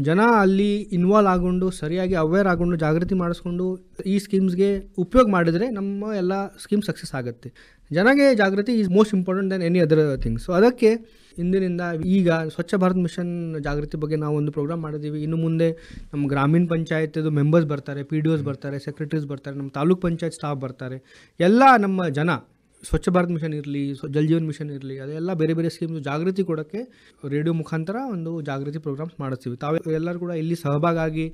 ಜನ ಅಲ್ಲಿ ಇನ್ವಾಲ್ವ್ ಆಗೊಂಡು ಸರಿಯಾಗಿ ಅವೇರ್ ಆಗೊಂಡು ಜಾಗೃತಿ ಮಾಡಿಸ್ಕೊಂಡು ಈ ಸ್ಕೀಮ್ಸ್ಗೆ ಉಪಯೋಗ ಮಾಡಿದರೆ ನಮ್ಮ ಎಲ್ಲ ಸ್ಕೀಮ್ ಸಕ್ಸಸ್ ಆಗುತ್ತೆ. ಜನಗೆ ಜಾಗೃತಿ is most important then any other things. So ಅದಕ್ಕೆ ಇಂದಿನಿಂದ ಈಗ ಸ್ವಚ್ಛ ಭಾರತ್ ಮಿಷನ್ ಜಾಗೃತಿ ಬಗ್ಗೆ ನಾವು ಒಂದು ಪ್ರೋಗ್ರಾಮ್ ಮಾಡಿದ್ದೀವಿ. ಇನ್ನು ಮುಂದೆ ನಮ್ಮ ಗ್ರಾಮೀಣ ಪಂಚಾಯತ್ದು ಮೆಂಬರ್ಸ್ ಬರ್ತಾರೆ, PDOಸ್ ಬರ್ತಾರೆ, ಸೆಕ್ರೆಟರೀಸ್ ಬರ್ತಾರೆ, ನಮ್ಮ ತಾಲೂಕ್ ಪಂಚಾಯತ್ ಸ್ಟಾಫ್ ಬರ್ತಾರೆ. ಎಲ್ಲ ನಮ್ಮ ಜನ ಸ್ವಚ್ಛ ಭಾರತ್ ಮಿಷನ್ ಇರಲಿ, ಜಲ್ ಜೀವನ್ ಮಿಷನ್ ಇರಲಿ, ಅದೆಲ್ಲ ಬೇರೆ ಬೇರೆ ಸ್ಕೀಮ್ಸ್ ಜಾಗೃತಿ ಕೊಡೋಕ್ಕೆ ರೇಡಿಯೋ ಮುಖಾಂತರ ಒಂದು ಜಾಗೃತಿ ಪ್ರೋಗ್ರಾಮ್ಸ್ ಮಾಡಿಸ್ತೀವಿ. ತಾವು ಎಲ್ಲರೂ ಕೂಡ ಇಲ್ಲಿ ಸಹಭಾಗಿ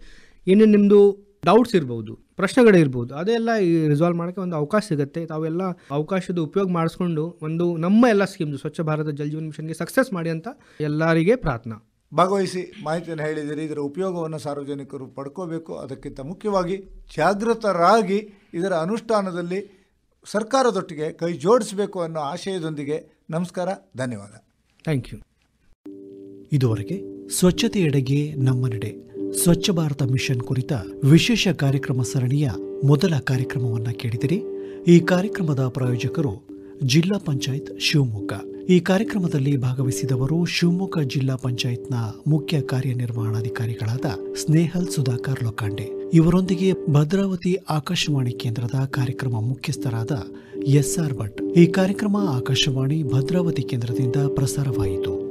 ಏನೇನು ನಿಮ್ಮದು ಡೌಟ್ಸ್ ಇರ್ಬೋದು, ಪ್ರಶ್ನೆಗಳಿರ್ಬೋದು, ಅದೆಲ್ಲ ಈ ರಿಸಾಲ್ವ್ ಮಾಡೋಕ್ಕೆ ಒಂದು ಅವಕಾಶ ಸಿಗುತ್ತೆ. ತಾವೆಲ್ಲ ಅವಕಾಶದ ಉಪಯೋಗ ಮಾಡಿಸ್ಕೊಂಡು ಒಂದು ನಮ್ಮ ಎಲ್ಲ ಸ್ಕೀಮ್ಸ್ ಸ್ವಚ್ಛ ಭಾರತ ಜಲ್ ಜೀವನ್ ಮಿಷನ್ಗೆ ಸಕ್ಸಸ್ ಮಾಡಿ ಅಂತ ಎಲ್ಲರಿಗೆ ಪ್ರಾರ್ಥನಾ. ಭಾಗವಹಿಸಿ ಮಾಹಿತಿಯನ್ನು ಹೇಳಿದಿರಿ. ಇದರ ಉಪಯೋಗವನ್ನು ಸಾರ್ವಜನಿಕರು ಪಡ್ಕೋಬೇಕು. ಅದಕ್ಕಿಂತ ಮುಖ್ಯವಾಗಿ ಜಾಗೃತರಾಗಿ ಇದರ ಅನುಷ್ಠಾನದಲ್ಲಿ ಸರ್ಕಾರದೊಟ್ಟಿಗೆ ಕೈ ಜೋಡಿಸಬೇಕು ಅನ್ನೋ ಆಶಯದೊಂದಿಗೆ ನಮಸ್ಕಾರ, ಧನ್ಯವಾದ. Thank you. ಇದುವರೆಗೆ ಸ್ವಚ್ಛತೆಯೆಡೆಗೆ ನಮ್ಮ ನಡೆ ಸ್ವಚ್ಛ ಭಾರತ ಮಿಷನ್ ಕುರಿತ ವಿಶೇಷ ಕಾರ್ಯಕ್ರಮ ಸರಣಿಯ ಮೊದಲ ಕಾರ್ಯಕ್ರಮವನ್ನು ಕೇಳಿದಿರಿ. ಈ ಕಾರ್ಯಕ್ರಮದ ಪ್ರಾಯೋಜಕರು ಜಿಲ್ಲಾ ಪಂಚಾಯತ್ ಶಿವಮೊಗ್ಗ. ಈ ಕಾರ್ಯಕ್ರಮದಲ್ಲಿ ಭಾಗವಹಿಸಿದವರು ಶಿವಮೊಗ್ಗ ಜಿಲ್ಲಾ ಪಂಚಾಯತ್ನ ಮುಖ್ಯ ಕಾರ್ಯನಿರ್ವಹಣಾಧಿಕಾರಿಗಳಾದ ಸ್ನೇಹಲ್ ಸುಧಾಕರ್ ಲೋಕಾಂಡೆ. ಇವರೊಂದಿಗೆ ಭದ್ರಾವತಿ ಆಕಾಶವಾಣಿ ಕೇಂದ್ರದ ಕಾರ್ಯಕ್ರಮ ಮುಖ್ಯಸ್ಥರಾದ SR ಭಟ್. ಈ ಕಾರ್ಯಕ್ರಮ ಆಕಾಶವಾಣಿ ಭದ್ರಾವತಿ ಕೇಂದ್ರದಿಂದ ಪ್ರಸಾರವಾಯಿತು.